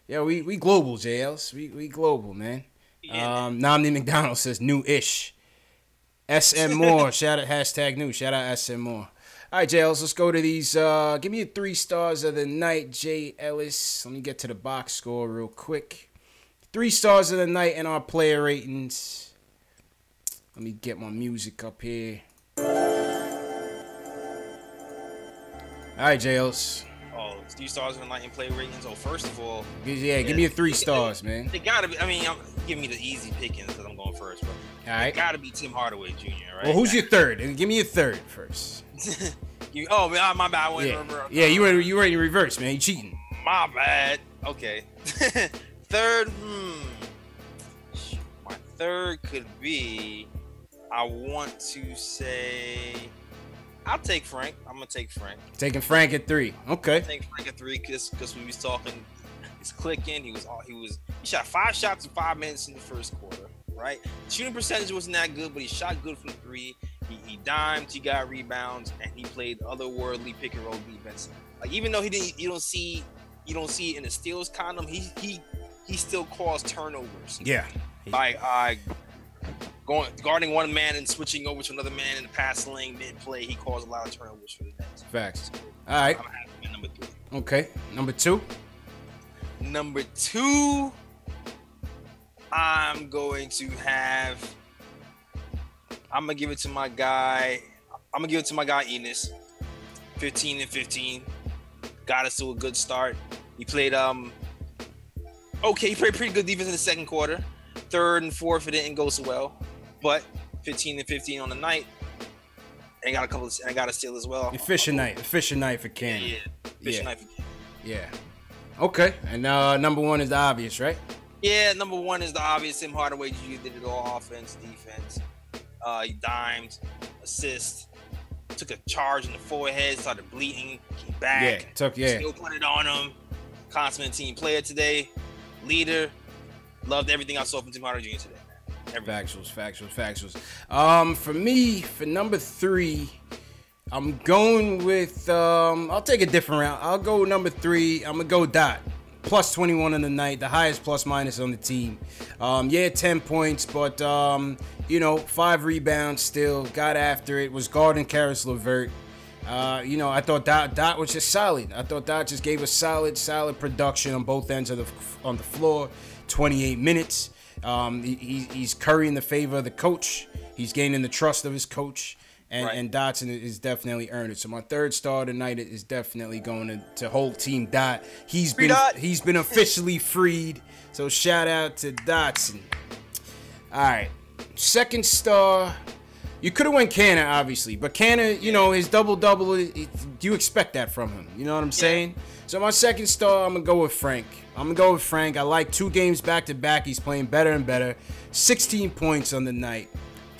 Yo, we global, JLs. We global, man. Yeah. Nomni McDonald says new-ish. SM Moore. Shout out hashtag new. Shout out SM Moore. All right, JLs, let's go to these. Give me 3 stars of the night, Jay Ellis. Let me get to the box score real quick. 3 stars of the night in our player ratings. Let me get my music up here. All right, JLs. 3 stars of the night in player ratings. Oh, first of all. Yeah, give me 3 stars, man. They gotta be. I mean, give me the easy pickings because I'm going first, bro. All right. It gotta be Tim Hardaway Jr., right? Well, who's your third? Give me your third first. My bad. You were in reverse, man. You cheating. My bad. Okay. Third, my third could be, I want to say, I'll take Frank. I'm gonna take Frank. Taking Frank at 3. Okay. Take Frank at 3 because we was talking, it's clicking. He shot 5 shots in 5 minutes in the first quarter. Right, shooting percentage wasn't that good, but he shot good from 3. He dimed, he got rebounds, and he played otherworldly pick and roll defense. Like even though you don't see it in the steals column, he still caused turnovers. Yeah. By guarding one man and switching over to another man in the pass lane mid play, he caused a lot of turnovers for the Nets. Facts. All right. I'm happy with number 3. Okay. Number 2. Number 2. I'm gonna give it to my guy. Enes. 15 and 15. Got us to a good start. He played he played pretty good defense in the second quarter. Third and fourth, it didn't go so well. But 15 and 15 on the night. And I got a steal as well. Efficient night for Cannon. Yeah. Efficient night for Cannon. Yeah. Okay. And number 1 is the obvious, right? Yeah, number 1 is the obvious. Tim Hardaway Jr. did it all, offense, defense. He dimed, assist, took a charge in the forehead, started bleeding, came back. Still put it on him. Consummate team player today, leader. Loved everything I saw from Tim Hardaway Jr. today, man. Factuals. For me, for number 3, I'm going with. I'll take a different route. I'll go number 3. I'm gonna go Dot. Plus 21 on the night, the highest plus minus on the team. 10 points, but 5 rebounds still. Got after it. Was guarding Karis LeVert. I thought Dot was just solid. I thought Dot just gave us solid production on both ends on the floor. 28 minutes. He's currying the favor of the coach. He's gaining the trust of his coach. And Dotson is definitely earned it. So my 3rd star tonight is definitely going to hold Team Dot. He's been officially freed. So shout out to Dotson. All right, 2nd star. You could have went Canner, obviously, but Canner, his double-double. You expect that from him. You know what I'm saying? So my 2nd star, I'm gonna go with Frank. I like 2 games back to back. He's playing better and better. 16 points on the night.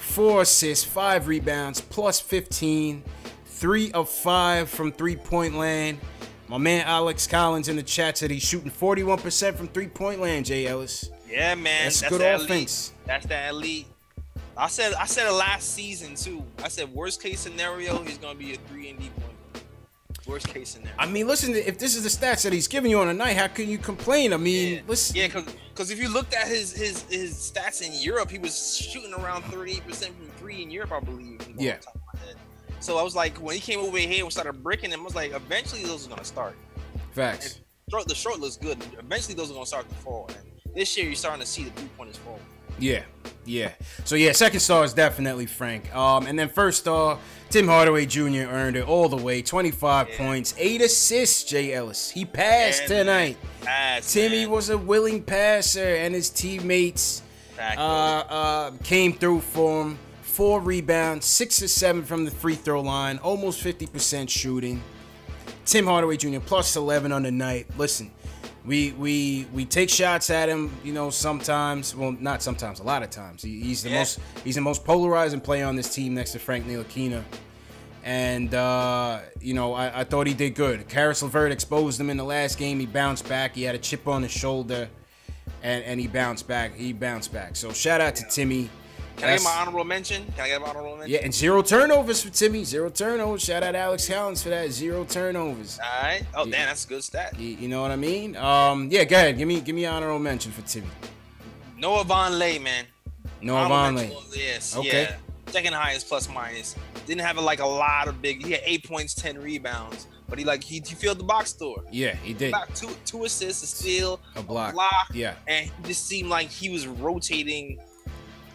4 assists, 5 rebounds, plus 15, 3 of 5 from three-point land. My man Alex Collins in the chat said he's shooting 41% from three-point land, Jay Ellis. Yeah, man. That's good offense. That's the elite. I said it last season too. I said worst case scenario, he's gonna be a 3-and-D point guard. Worst case scenario. I mean, listen, if this is the stats that he's giving you on a night, how can you complain? I mean, listen. Yeah, because if you looked at his stats in Europe, he was shooting around 38% from 3 in Europe, I believe. Yeah. So I was like, when he came over here and started bricking him, I was like, eventually those are gonna start. Facts. And the short looks good. Eventually those are gonna start to fall. And this year you're starting to see the 3-pointers fall. Yeah. So yeah, second star is definitely Frank. And then first star, Tim Hardaway Jr. earned it all the way. 25 points, 8 assists. Jay Ellis, he passed tonight. Timmy was a willing passer, and his teammates came through for him. 4 rebounds, 6 or 7 from the free throw line, almost 50% shooting. Tim Hardaway Jr. plus 11 on the night. Listen, we take shots at him, you know, sometimes. Well, not sometimes, a lot of times. He's the most polarizing player on this team next to Frank Ntilikina. And you know, I thought he did good. Karis LeVert exposed him in the last game. He bounced back. He had a chip on his shoulder, and he bounced back. So shout out to Timmy. Can I get my honorable mention? Yeah, and 0 turnovers for Timmy. 0 turnovers. Shout out Alex Collins for that. 0 turnovers. All right. Oh, damn, that's a good stat. You know what I mean? Yeah, go ahead. Give me an honorable mention for Timmy. Noah Vonleh, man. Noah Vonleh. Yes. Okay. Yeah. Second highest plus minus. Didn't have a lot of big. He had 8 points, 10 rebounds. But he filled the box store. Yeah, he did. Got two assists, a steal, a block. Yeah. And he just seemed like he was rotating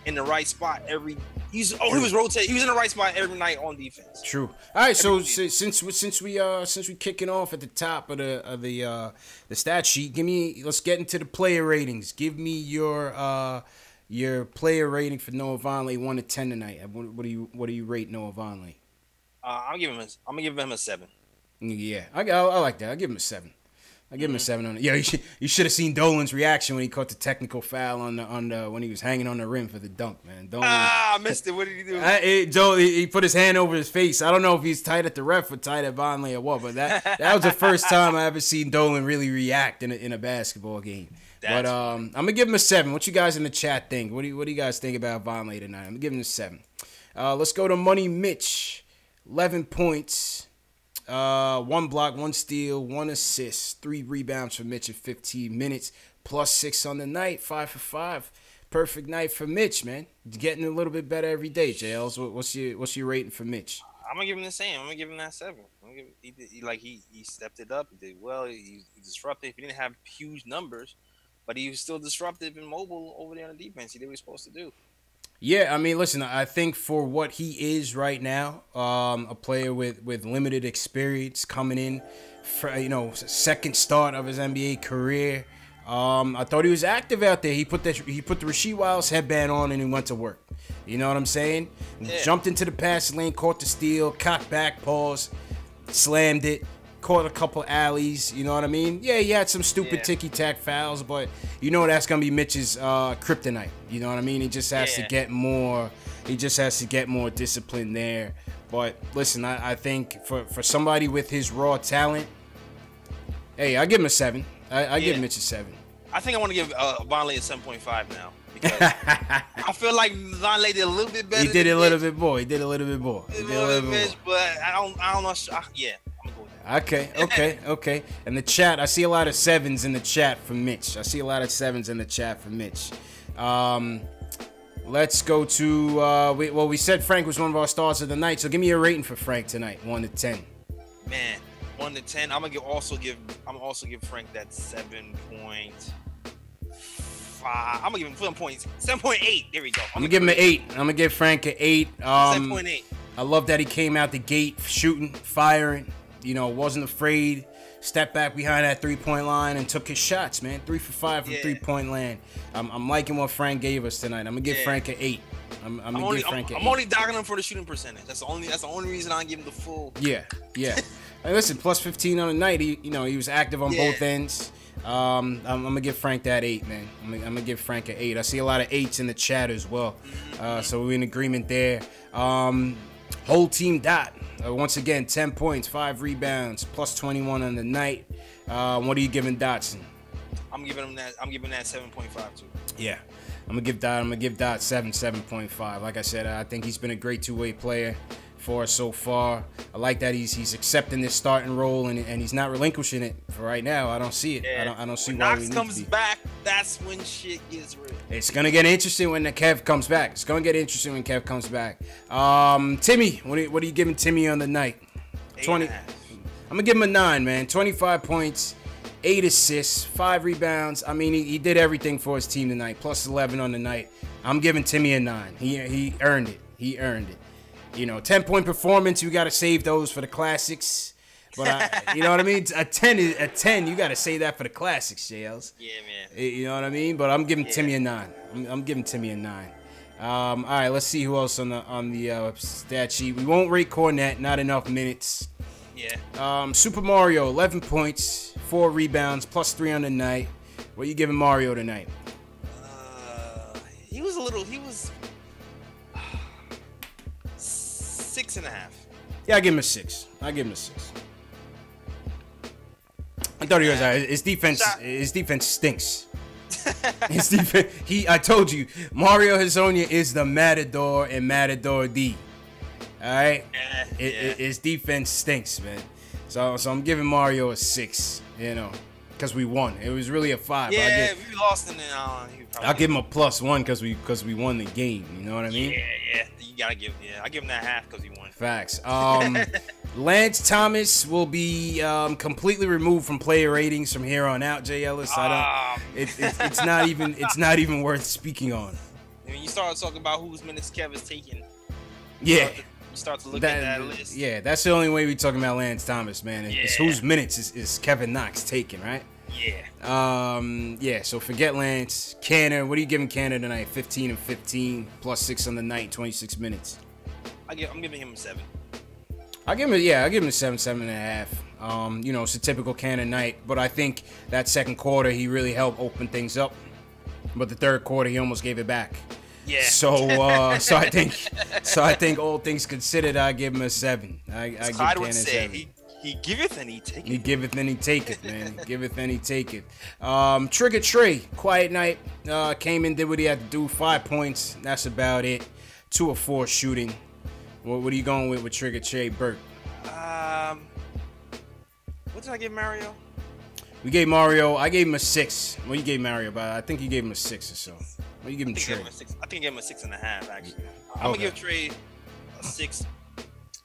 in the right spot he was rotating. He was in the right spot every night on defense. True. All right, so since we kicking off at the top of the stat sheet, let's get into the player ratings. Give me your player rating for Noah Vonleh 1 to 10 tonight. What do you rate Noah Vonleh? I'm gonna give him a 7. Yeah, I like that. I'll give him a 7. I give him a 7 on it. Yeah, you should have seen Dolan's reaction when he caught the technical foul on the when he was hanging on the rim for the dunk, man. Dolan, I missed it. What did he do? He put his hand over his face. I don't know if he's tight at the ref or tight at Vonleh or what, but that was the first time I ever seen Dolan really react in a basketball game. I'm gonna give him a 7. What you guys in the chat think? What do you guys think about Vonleh tonight? I'm gonna give him a 7. Let's go to Money Mitch. 11 points. 1 block, 1 steal, 1 assist, 3 rebounds for Mitch in 15 minutes, plus 6 on the night, 5 for 5. Perfect night for Mitch, man. Getting a little bit better every day. JLs, what's your rating for Mitch? I'm gonna give him the same. I'm gonna give him that 7. He stepped it up. He did well. He disrupted. He didn't have huge numbers, but he was still disruptive and mobile over there on the defense. He did what he was supposed to do. Yeah, I mean, listen, I think for what he is right now, a player with limited experience coming in, for, second start of his NBA career, I thought he was active out there. He put the Rasheed Wallace headband on and he went to work. You know what I'm saying? Yeah. Jumped into the pass lane, caught the steal, cocked back, pause, slammed it. Caught a couple alleys, you know what I mean? Yeah, he had some stupid ticky-tack fouls, but you know that's gonna be Mitch's kryptonite. You know what I mean? He just has to get more. He just has to get more discipline there. But listen, I think for somebody with his raw talent, hey, I give him a 7. I give Mitch a 7. I think I want to give Vonleh a 7.5 now because I feel like Vonleh did a little bit better. He did a little bit more. He did a little bit more. But I don't know. Yeah. Okay. And the chat, I see a lot of 7s in the chat for Mitch. Let's go to, we said Frank was one of our stars of the night, so give me a rating for Frank tonight, 1 to 10. Man, 1 to 10. I'm gonna also give Frank that 7.5. I'm gonna give him 7.8. There we go. I'm gonna give him an 8. I'm gonna give Frank an 8. 7.8. I love that he came out the gate shooting, firing. Wasn't afraid, stepped back behind that 3-point line and took his shots, man. 3 for 5 from 3-point land. I'm liking what Frank gave us tonight. I'm gonna give Frank an 8. I'm gonna give Frank an 8. I'm only dogging him for the shooting percentage. That's the only reason I give him the full. Yeah. Hey, listen, plus 15 on the night. He was active on both ends. I'm gonna give Frank that 8, man. I'm gonna give Frank an 8. I see a lot of 8s in the chat as well, so we're in agreement there. Whole team dot. Once again, 10 points, 5 rebounds, plus 21 on the night. What are you giving Dotson? I'm giving that 7.5 too. Yeah, I'm gonna give Dot 7.5. Like I said, I think he's been a great two-way player for us so far. I like that he's accepting this starting role and he's not relinquishing it for right now. I don't see it. Yeah. I don't see when why Knox we need comes to be. back, that's when shit gets real. It's gonna get interesting when the Kev comes back. It's gonna get interesting when Kev comes back. Timmy, what are you giving Timmy on the night? 20. I'm gonna give him a 9, man. 25 points, 8 assists, 5 rebounds. I mean, he did everything for his team tonight. Plus 11 on the night. I'm giving Timmy a 9. He earned it. He earned it. 10-point performance. You gotta save those for the classics. But you know what I mean? A 10. You gotta say that for the classics, JLs. Yeah, man. You know what I mean? But I'm giving Timmy a 9. I'm giving Timmy a 9. All right, let's see who else on the stat sheet. We won't rate Cornette. Not enough minutes. Yeah. Super Mario, 11 points, 4 rebounds, plus 3 on the night. What are you giving Mario tonight? He was 6.5. Yeah, I give him a 6. I thought he was. His defense stinks. His defense. I told you, Mario Hezonja is the Matador and Matador D. All right, his defense stinks, man. So I'm giving Mario a 6. Because we won. It was really a 5. Yeah, we lost in the. I'll give him a +1 because we won the game. You know what I mean? Yeah. You gotta give. Yeah, I give him that half because he won. Facts. Lance Thomas will be completely removed from player ratings from here on out. Jay Ellis, it's not even worth speaking on. When you start talking about whose minutes Kev is taking, you start to look at that list. Yeah, that's the only way we're talking about Lance Thomas, man. It's whose minutes is Kevin Knox taking, right? Yeah. So forget Lance. Canner, what are you giving Canner tonight? 15 and 15, plus 6 on the night, 26 minutes. I'm giving him a 7. I'll give him a 7.5. It's a typical Canner night, but I think that second quarter he really helped open things up. But the third quarter he almost gave it back. Yeah. So I think all things considered, I give him a 7. I give Canner a 7. He giveth and he taketh. He giveth and he taketh, man. He giveth and he taketh. Trigger Trey, quiet night. Came in, did what he had to do. 5 points. That's about it. 2 of 4 shooting. What are you going with Trigger Trey, Burt? What did I give Mario? We gave Mario. I gave him a 6. Well, you gave Mario, but I think you gave him a 6 or so. What you give him Trey? I think I gave him a 6.5 actually. I'm gonna give Trey a 6.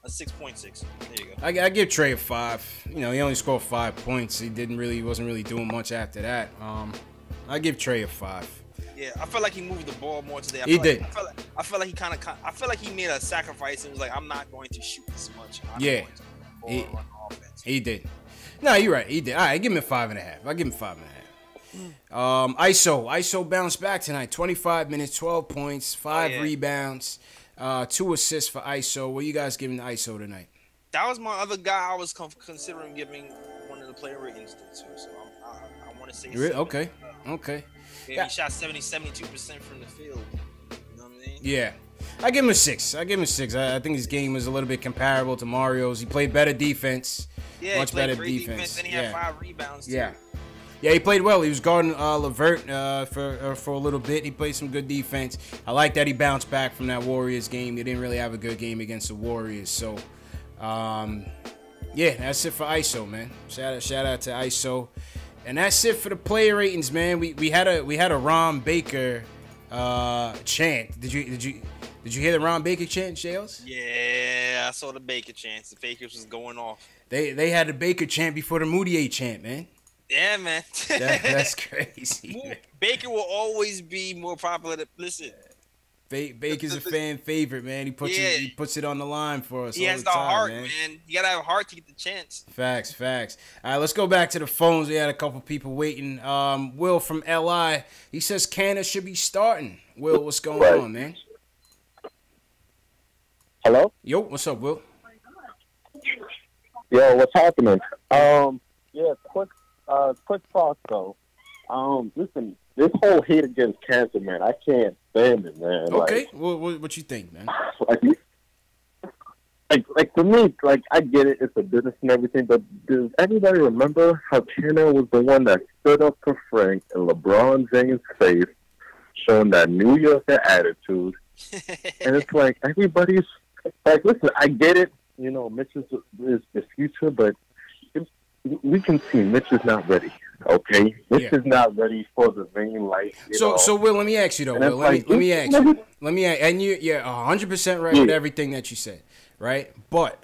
A 6.6. There you go. I give Trey a 5. He only scored 5 points. He wasn't really doing much after that. I give Trey a 5. Yeah, I felt like he moved the ball more today. I felt like he made a sacrifice and was like, I'm not going to shoot this much. He did. No, you're right. He did. All right, give him a 5.5. I'll give him 5.5. ISO bounced back tonight. 25 minutes, 12 points, 5 rebounds, 2 assists for ISO. What are you guys giving ISO tonight? That was my other guy I was considering giving one of the player ratings to. So I want to say Okay. Yeah, he shot 72% from the field. You know what I mean? Yeah. I give him a 6. I think his game was a little bit comparable to Mario's. He played better defense. Yeah, much he played better great defense. Then he had 5 rebounds, too. Yeah, he played well. He was guarding Levert for a little bit. He played some good defense. I like that he bounced back from that Warriors game. He didn't really have a good game against the Warriors. So, that's it for ISO, man. Shout out to ISO. And that's it for the player ratings, man. We had a Ron Baker chant. Did you hear the Ron Baker chant, Shales? Yeah, I saw the Baker chant. The Bakers was going off. They had the Baker chant before the Moutier chant, man. Yeah, man. That's crazy. Man. Baker will always be more popular than Baker's a fan favorite, man. He puts it on the line for us. He has the heart, man. You gotta have a heart to get the chance. Facts. All right, let's go back to the phones. We had a couple people waiting. Will from LI, he says Canada should be starting. Will, what's going on, man? Hello? Yo, what's up, Will? Yo, what's happening? quick thoughts though. Listen, this whole hate against cancer, man, I can't stand it, man. Okay, what you think, man? Like for me, like I get it, it's a business and everything, but does anybody remember how Tanner was the one that stood up for Frank in LeBron James' face, showing that New Yorker attitude? And it's like everybody's like, listen, I get it, you know, Mitch is the future, but we can see Mitch is not ready. Okay, Mitch is not ready for the vain life. So Will, let me ask you though. Will, let me ask you. And you're 100% right with everything that you said, right? But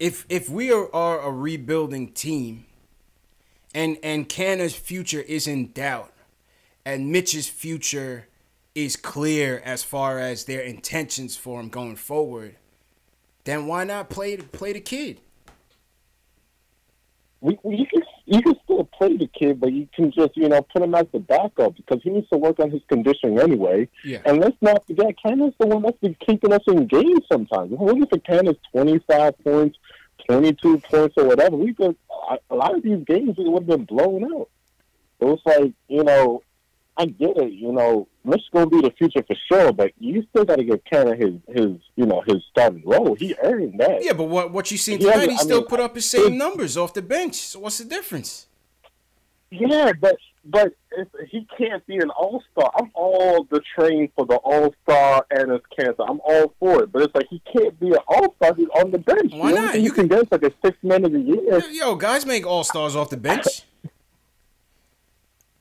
if we are a rebuilding team, and Canner's future is in doubt, and Mitch's future is clear as far as their intentions for him going forward, then why not play the kid? You can still play the kid, but you can just, you know, put him as the backup because he needs to work on his conditioning anyway. Yeah. And let's not forget, Canda's the one that's been keeping us in games sometimes. Look at Canda's 25 points, 22 points, or whatever. A lot of these games we would have been blown out. So it's like, you know, I get it. You know, Mitch's going to be the future for sure, but you still got to give Canada his starting role. He earned that. Yeah, but what you seen tonight, he still put up his same numbers off the bench. So what's the difference? Yeah, but if he can't be an all-star. I'm all the train for the all-star and his cancer. I'm all for it, but it's like he can't be an all-star. He's on the bench. Why not? You can get like a 6 man of the year. Yo, guys make all-stars off the bench.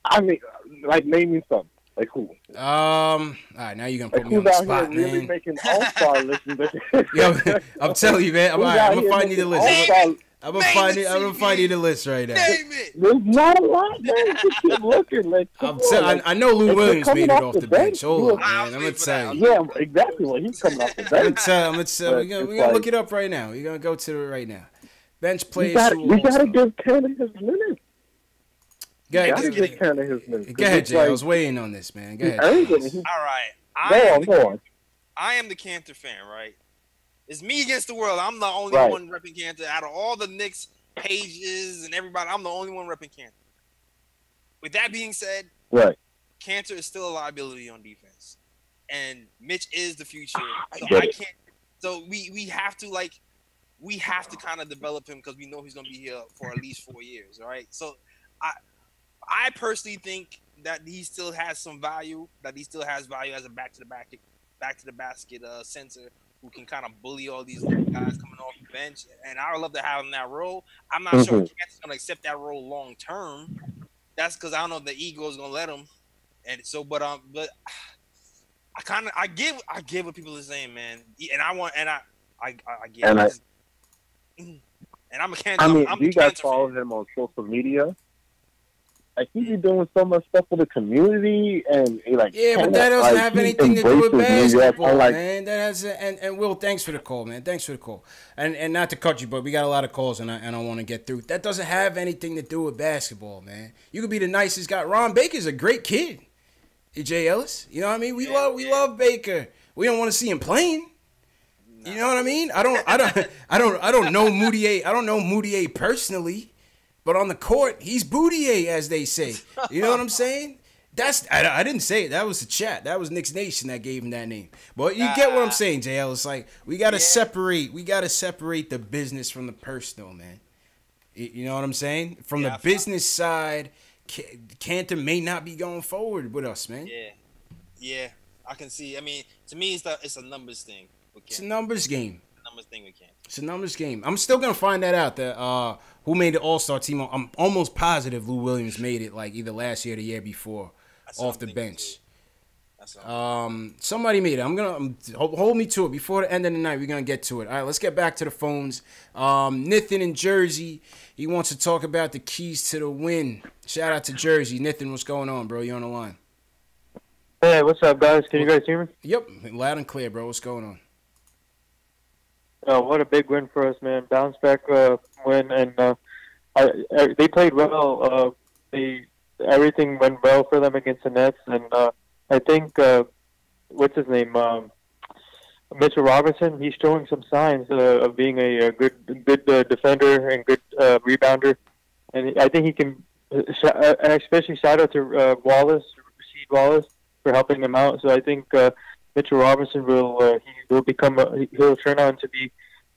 I mean, like, name me some. Like who? All right, now you're gonna put me on the spot, man. Really making all-star lists. Yo, I'm telling you, man. I'm gonna find you the list. I'm gonna find you the list right now. There's not a lot, man. Just keep looking. Like, I know Lou Williams made it off the bench. Hold on, man. I'm gonna tell you. Yeah, exactly. Well, he's coming off the bench. I'm gonna tell you. We're gonna look it up right now. We're gonna go to it right now. Bench players. We gotta give Canada his minutes. Go ahead, Jay. I was waiting on this, man. Go ahead. All right. I am the Cantor fan, right? It's me against the world. I'm the only one repping Cantor. Out of all the Knicks pages and everybody, I'm the only one repping Cantor. With that being said, Cantor is still a liability on defense. And Mitch is the future. So we have to kind of develop him because we know he's gonna be here for at least 4 years, all right? So I personally think that he still has some value. That he still has value as a back to the basket center who can kind of bully all these little guys coming off the bench. And I would love to have him in that role. I'm not sure if Kansas is going to accept that role long term. That's because I don't know if the ego is going to let him. And so, but I get what people are saying, man. And I get it. And I'm a Kansas. I mean, do you guys follow him on social media? Like, he's doing so much stuff for the community, and like, but that doesn't have anything to do with basketball, man. That has and Will, thanks for the call, man. Thanks for the call, and not to cut you, but we got a lot of calls, and I want to get through. That doesn't have anything to do with basketball, man. You could be the nicest guy. Ron Baker's a great kid. Jay Ellis, you know what I mean? We love Baker. We don't want to see him playing. You know what I mean? I don't know Moutier. I don't know Moutier personally. But on the court, he's Boutier, as they say. You know what I'm saying? I didn't say it. That was the chat. That was Knicks Nation that gave him that name. But you get what I'm saying, JL. It's like we gotta separate the business from the personal, man. You know what I'm saying? From the business side, Cantor may not be going forward with us, man. Yeah. I can see. I mean, to me, it's a numbers thing. It's a numbers game. It's a numbers game. I'm still gonna find that out. That who made the All-Star team? I'm almost positive Lou Williams made it, like either last year or the year before, off the bench. Somebody made it. I'm gonna hold me to it before the end of the night. We're gonna get to it. All right, let's get back to the phones. Nathan in Jersey, he wants to talk about the keys to the win. Shout out to Jersey. Nathan, what's going on, bro? You on the line? Hey, what's up, guys? Can you guys hear me? Yep, loud and clear, bro. What's going on? What a big win for us, man! Bounce back win, and they played well. Everything went well for them against the Nets, and I think what's his name, Mitchell Robinson. He's showing some signs of being a good defender and good rebounder, and I think he can especially shout out to Wallace, Rasheed Wallace, for helping him out. So I think Mitchell Robinson he'll turn out to be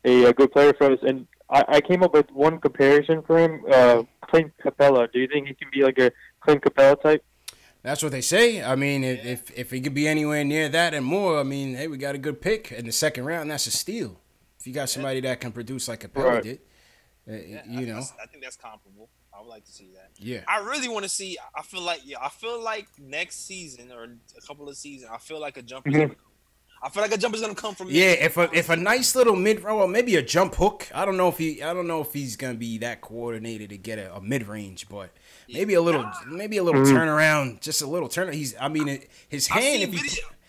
a good player for us. And I came up with one comparison for him, Clint Capella. Do you think he can be like a Clint Capella type? That's what they say. I mean, if he could be anywhere near that and more, I mean, hey, we got a good pick in the second round. That's a steal. If you got somebody that can produce like Capella did, you know. I think that's comparable. I would like to see that. Yeah. I really want to see. I feel like next season or a couple of seasons, I feel like a jumper's gonna come. I feel like a jumper's gonna come from. Yeah, if a nice little mid row or maybe a jump hook. I don't know if he's gonna be that coordinated to get a mid range, but maybe a little turnaround, just a little turn. His hand.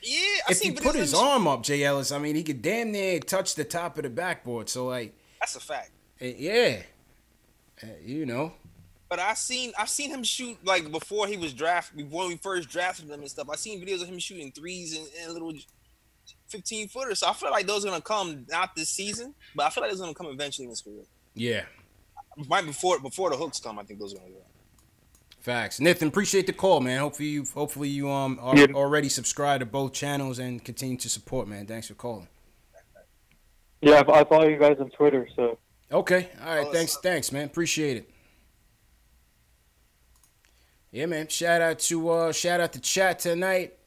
If he put his arm up, Jay Ellis, I mean, he could damn near touch the top of the backboard. So like, that's a fact. Yeah, you know. But I've seen him shoot like before he was drafted, before we first drafted him and stuff. I seen videos of him shooting threes and little 15-footers. So I feel like those are gonna come not this season, but I feel like those are gonna come eventually in his career. Yeah. Right before the hooks come, I think those are gonna go. Facts. Nathan, appreciate the call, man. Hopefully you are already subscribed to both channels and continue to support, man. Thanks for calling. Yeah, I follow you guys on Twitter, so. Okay. All right. Thanks, man. Appreciate it. Yeah, man. Shout out to chat tonight.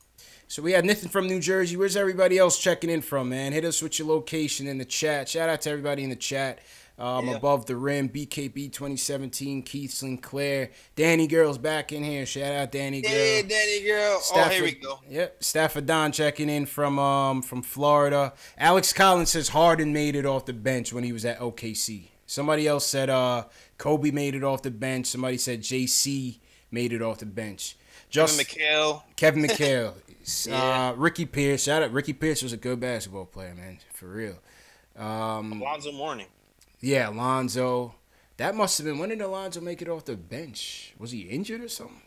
So we had Nathan from New Jersey. Where's everybody else checking in from, man? Hit us with your location in the chat. Shout out to everybody in the chat. Above the Rim, BKB 2017, Keith Sinclair. Danny Girl's back in here. Shout out Danny Girl. Hey, Danny Girl. Here we go. Yep. Stafford Don checking in from Florida. Alex Collins says Harden made it off the bench when he was at OKC. Somebody else said Kobe made it off the bench. Somebody said JC made it off the bench. Kevin McHale. Yeah. Ricky Pierce. Shout out. Ricky Pierce was a good basketball player, man. For real. Alonzo Mourning. Yeah, Alonzo. That must have been, when did Alonzo make it off the bench? Was he injured or something?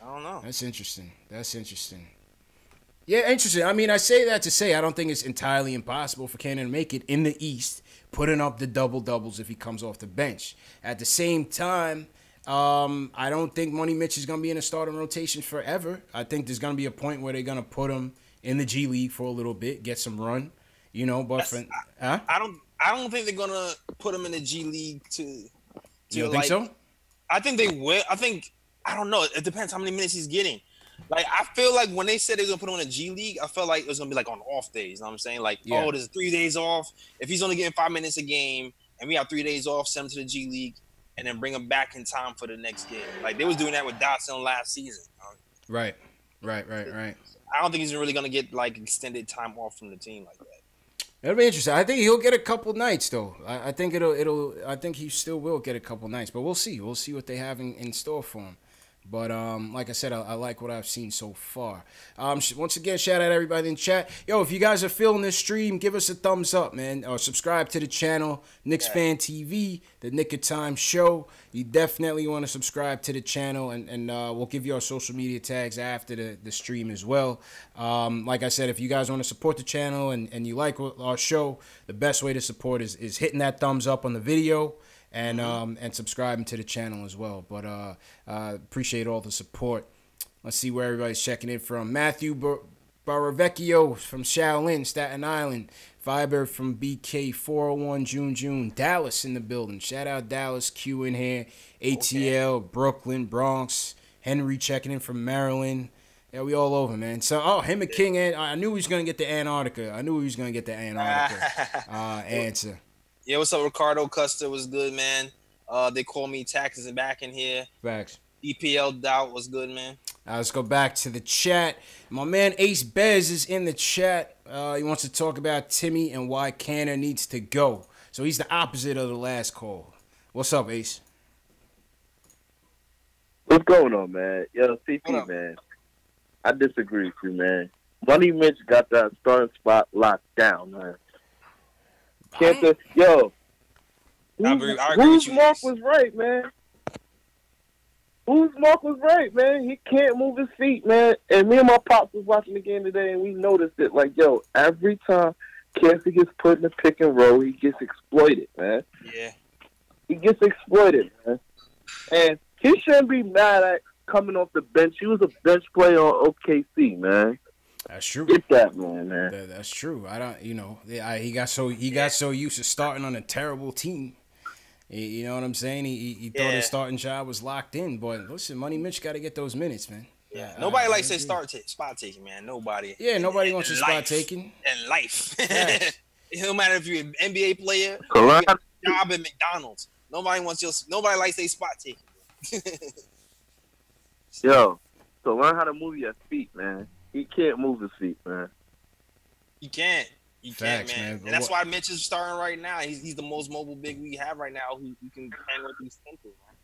I don't know. That's interesting. Yeah, interesting. I mean, I say that to say I don't think it's entirely impossible for Cannon to make it in the East, putting up the double-doubles if he comes off the bench. At the same time, I don't think Money Mitch is going to be in a starting rotation forever. I think there's going to be a point where they're going to put him in the G League for a little bit, get some run, you know. But I don't think they're gonna put him in the G League to you don't think so? I think they will. I don't know. It depends how many minutes he's getting. Like, I feel like when they said they're gonna put him in a G League, I felt like it was gonna be like on off days. You know what I'm saying? Like, there's 3 days off. If he's only getting 5 minutes a game and we have 3 days off, send him to the G League and then bring him back in time for the next game. Like, they was doing that with Dotson last season. Right. I don't think he's really gonna get like extended time off from the team like that. It'll be interesting. I think he'll get a couple nights though. I think I think he still will get a couple nights, but we'll see. We'll see what they have in store for him. But like I said, I like what I've seen so far. Once again, shout out everybody in chat. Yo, if you guys are feeling this stream, give us a thumbs up, man. Or subscribe to the channel, Knicks Fan TV, the Nick of Time Show. You definitely want to subscribe to the channel, and we'll give you our social media tags after the stream as well. Like I said, if you guys want to support the channel and you like our show, the best way to support is hitting that thumbs up on the video. And subscribing to the channel as well. But appreciate all the support. Let's see where everybody's checking in from. Matthew Baravecchio from Shaolin, Staten Island. Fiber from BK 401 June. Dallas in the building. Shout out Dallas. Q in here. ATL, Brooklyn, Bronx. Henry checking in from Maryland. Yeah, we all over, man. So, him and King, I knew he was going to get the Antarctica. Answer. Yeah, what's up, Ricardo Custer? Was good, man. They call me Taxes and back in here. Facts. EPL Doubt was good, man. Let's go back to the chat. My man Ace Bez is in the chat. He wants to talk about Timmy and why Canner needs to go. So he's the opposite of the last call. What's up, Ace? What's going on, man? Yo, CP, man. I disagree with you, man. Money Mitch got that starting spot locked down, man. Yo, whose mark was right, man? Whose mark was right, man? He can't move his feet, man. And me and my pops was watching the game today, and we noticed it. Like, yo, every time Cassie gets put in the pick and roll, he gets exploited, man. Yeah. He gets exploited, man. And he shouldn't be mad at coming off the bench. He was a bench player on OKC, man. That's true. Get that man. That's true. I don't, he got so used to starting on a terrible team. You know what I'm saying? He thought his starting job was locked in. But listen, Money Mitch got to get those minutes, man. Yeah, nobody likes that spot taking, man. Nobody. Yeah, nobody wants your spot taking. And life. It don't matter if you're an NBA player, Correct. or you have a job at McDonald's. Nobody likes their spot taking. Yo, so learn how to move your feet, man. He can't move his feet, man. You can't. Facts, man. And that's why Mitch is starting right now. He's the most mobile big we have right now who can hang with these centers, man.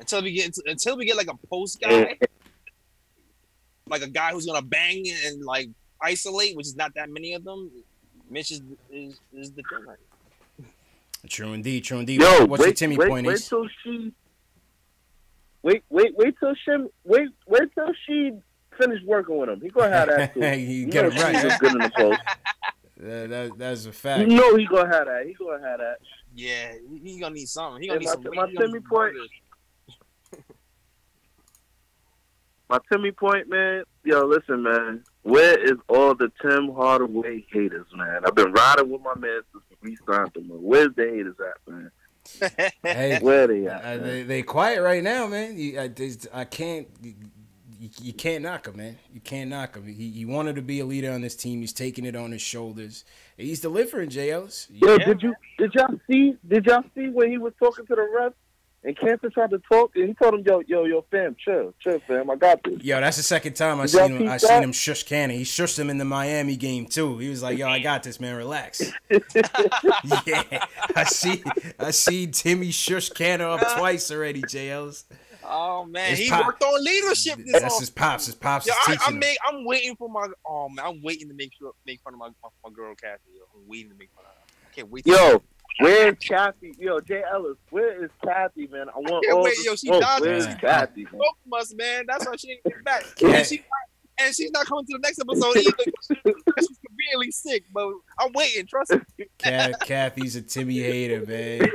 Until we get like a post guy. Like a guy who's gonna bang and like isolate, which is not that many of them. Mitch is the thing right now. True indeed. Yo, what's your Timmy point? Wait till she finish working with him. He gonna have that too. You get it right. He's good in the post. That's a fact. You know he gonna have that. Yeah, he gonna need something. He gonna need some. My Timmy point. My Timmy point, man. Yo, listen, man. Where is all the Tim Hardaway haters, man? I've been riding with my man since we signed him. Where's the haters at, man? Hey, where they at? They quiet right now, man. I can't. You can't knock him, man. You can't knock him. He wanted to be a leader on this team. He's taking it on his shoulders. He's delivering, J. Ellis. Yo, did y'all see when he was talking to the refs? And Cancer tried to talk, and he told him, yo, fam, chill, fam, I got this. Yo, that's the second time I seen him shush Cannon. He shushed him in the Miami game, too. He was like, yo, I got this, man, relax. Yeah, I see Timmy shush Cannon up twice already, J. Ellis. Oh, man, he worked on leadership this That's his pops. His pops is teaching him. I'm waiting for I'm waiting to make fun of my girl, Kathy. Yo. I'm waiting to make fun of her. I can't wait to where's Kathy? Yo, Jay Ellis, where is Kathy, man? I want all the smoke. Where's Kathy, man? Smoke from us, man. That's why she ain't getting back. And she's not coming to the next episode either. She's severely sick, but I'm waiting. Trust me. Kathy's a Timmy hater, man.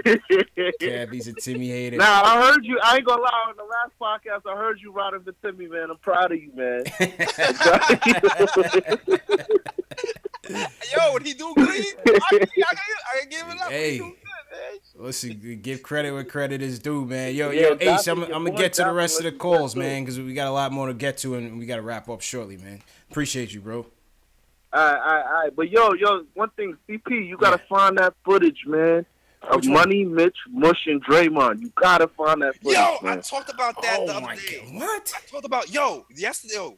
Kathy's a Timmy hater. Nah, I heard you. I ain't gonna lie. On the last podcast, I heard you riding for Timmy, man. I'm proud of you, man. Yo, when he do good, I give it up. Hey, good, listen, give credit where credit is due, man. Yo, Yeah, Ace, I'm gonna get to the rest of the calls, man, because we got a lot more to get to, and we got to wrap up shortly, man. Appreciate you, bro. All right. But yo, one thing, CP, you gotta find that footage, man. Of Money, Mitch, Mush, and Draymond. You gotta find that footage, man. I talked about that the other day. God. What? I talked about yesterday.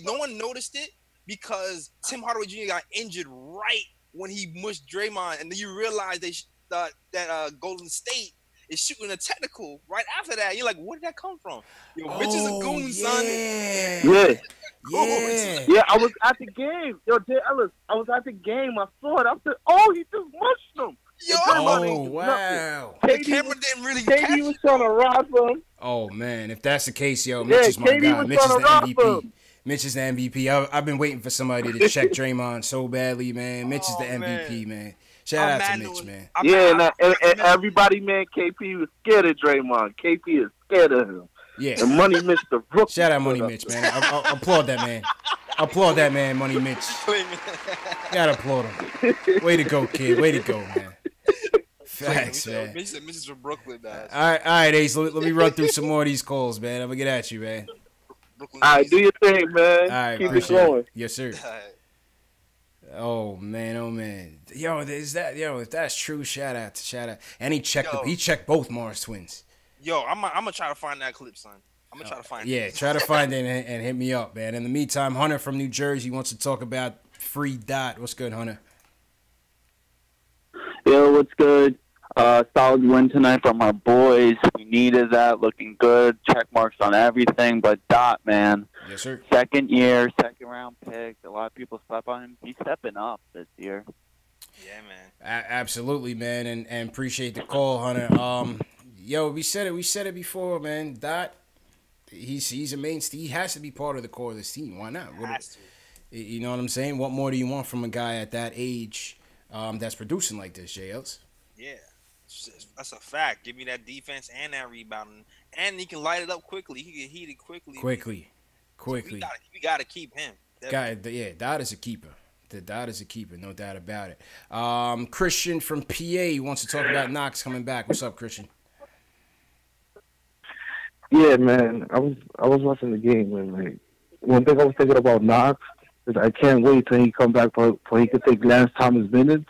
No one noticed it because Tim Hardaway Jr. got injured right when he mushed Draymond, and then you realize that Golden State is shooting a technical right after that. You're like, where did that come from? Mitch is a goon, son. Yeah, I was at the game. Yo, Jay Ellis, I was at the game. I saw it. I said, oh, he just mushed him. Wow. The camera didn't really KD was trying to rob him. Oh, man. If that's the case, Mitch is my guy. Mitch is the MVP. Mitch is the MVP. I've been waiting for somebody to check Draymond so badly, man. Mitch is the MVP, man. Shout out to Mitch, man. And everybody, man, KP was scared of Draymond. KP is scared of him. Yeah. And Money Mitch, the rookie. Shout out Money Mitch, man. I applaud that man. Applaud that man, Money Mitch. Gotta applaud him. Way to go, kid. Way to go, man. Facts, man. Mitch is from Brooklyn, man. All right, Ace. Let me run through some more of these calls, man. I'm gonna get at you, man. All right, do your thing, man. All right, keep it going. It. Yes, sir. Oh man. If that's true, shout out. And he checked both Mars twins. Yo, I'm gonna try to find that clip, son. I'm gonna try to find it. Yeah, try to find it and hit me up, man. In the meantime, Hunter from New Jersey wants to talk about Free Dot. What's good, Hunter? Yo, what's good? Solid win tonight from our boys. We needed that. Looking good. Check marks on everything. But Dot, man. Yes, sir. Second year, second round pick. A lot of people slept on him. He's stepping up this year. Yeah, man. Absolutely, man. And appreciate the call, Hunter. Yo, we said it before, man. Dot, he's a mainstay. He has to be part of the core of this team. Why not? You know what I'm saying? What more do you want from a guy at that age that's producing like this, JLs? Yeah. That's a fact. Give me that defense and that rebounding, and he can light it up quickly. He can heat it quickly. Quickly. So we gotta keep him. Dot is a keeper. The Dot is a keeper, no doubt about it. Christian from PA wants to talk about Knox coming back. What's up, Christian? Yeah, man. I was watching the game, and like one thing I was thinking about Knox is I can't wait till he come back so he could take Lance Thomas minutes.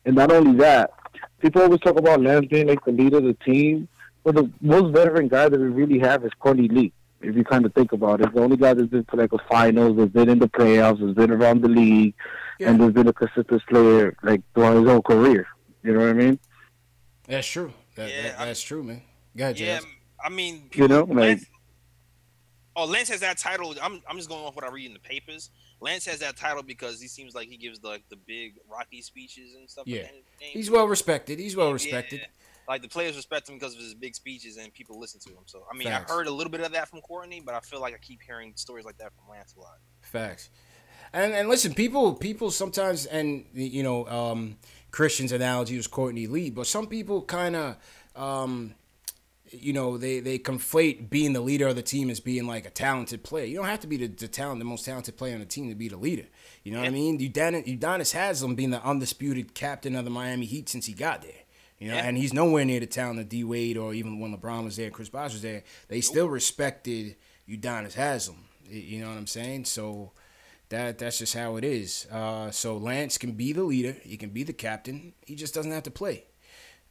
And not only that, people always talk about Lance being like the leader of the team, but the most veteran guy that we really have is Courtney Lee. If you kind of think about it, the only guy that's been to like a finals, has been in the playoffs, has been around the league, and has been a consistent player like throughout his whole career. You know what I mean? That's true. That's true, man. Go ahead, Yeah, Jazz. I mean, You know, like Lance has that title. I'm just going off what I read in the papers. Lance has that title because he seems like he gives the big Rocky speeches and stuff. Yeah, Like that in the game. he's well respected. He's well respected. Yeah. Like the players respect him because of his big speeches and people listen to him. So I mean, Facts. I heard a little bit of that from Courtney, but I feel like I keep hearing stories like that from Lance a lot. Facts. And listen, people sometimes, and you know, Christian's analogy was Courtney Lee, but some people kind of, you know, they conflate being the leader of the team as being like a talented player. You don't have to be the most talented player on the team to be the leader. You know what I mean? Udonis Haslem being the undisputed captain of the Miami Heat since he got there. You know, and he's nowhere near the talent of D Wade or even when LeBron was there, Chris Bosh was there. They still respected Udonis Haslem. You know what I'm saying? So that's just how it is. So Lance can be the leader. He can be the captain. He just doesn't have to play.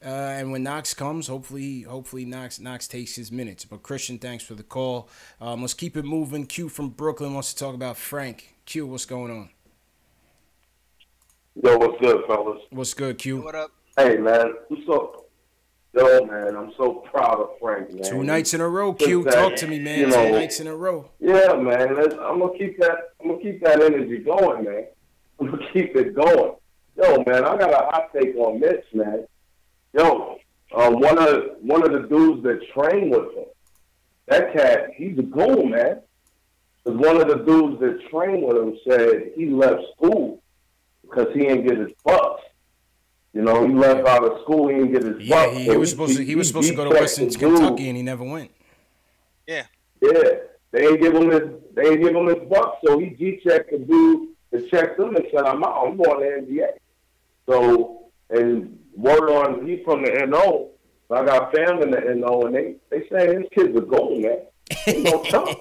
And when Knox comes, hopefully Knox takes his minutes. But Christian, thanks for the call. Let's keep it moving. Q from Brooklyn wants to talk about Frank. Q, what's going on? Yo, what's good, fellas? What's good, Q? What up? Hey, man. Man, I'm so proud of Frank, man. 2 nights in a row, Q. Talk to me, man. You know, 2 nights in a row. Yeah, man. I'm gonna keep that energy going, man. I'm gonna keep it going. Yo, man, I got a hot take on Mitch, man. Yo, one of the dudes that trained with him, that cat, he's a goon, man. Because one of the dudes that trained with him said he left school because he didn't get his bucks. You know, he left out of school, he didn't get his bucks. Yeah, he was supposed to go to Western Kentucky, and he never went. Yeah. Yeah, they ain't give him his bucks, so he G-checked the dude that checked him and said, I'm out. I'm going to the NBA. So, and word on, he's from the NO. So I got family in the NO, and they say his kid's a gold, man. Ain't no tough.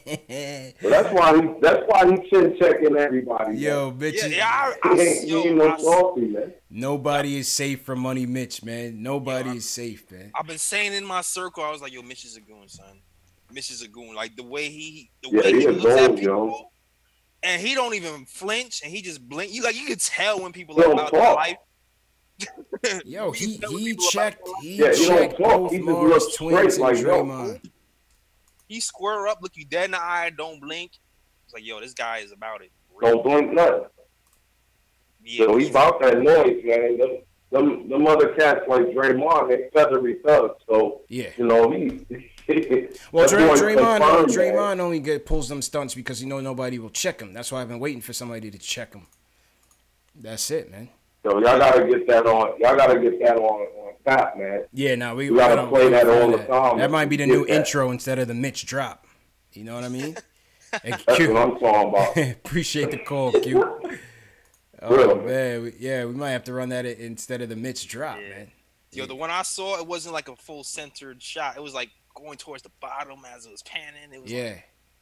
So that's why he chin checking everybody. Yo, bitch. He ain't no softy, man. Nobody is safe from Money Mitch, man. Nobody is safe, man. I've been saying in my circle, I was like, yo, Mitch is a goon, son. Mitch is a goon. Like the way he looks at people, and he don't even flinch, and he just blink. You could tell when people are about their life. Yo, he checked both Morris twins and Draymond. He square up, look you dead in the eye, don't blink. It's like, yo, this guy is about it. Don't blink nothing. Yeah, so he's about that noise, man. Them other cats like Draymond, they feathery thugs. So yeah, you know well, Draymond only pulls them stunts because nobody will check him. That's why I've been waiting for somebody to check him. That's it, man. So y'all gotta get that on. Y'all gotta get that on tap, man. Yeah, no, we gotta play that all the time. That might be the new intro instead of the Mitch drop. You know what I mean? That's what I'm talking about. Appreciate the call, Q. Oh man, we might have to run that instead of the Mitch drop, man. Yo, the one I saw, it wasn't like a full centered shot. It was like going towards the bottom as it was panning. It was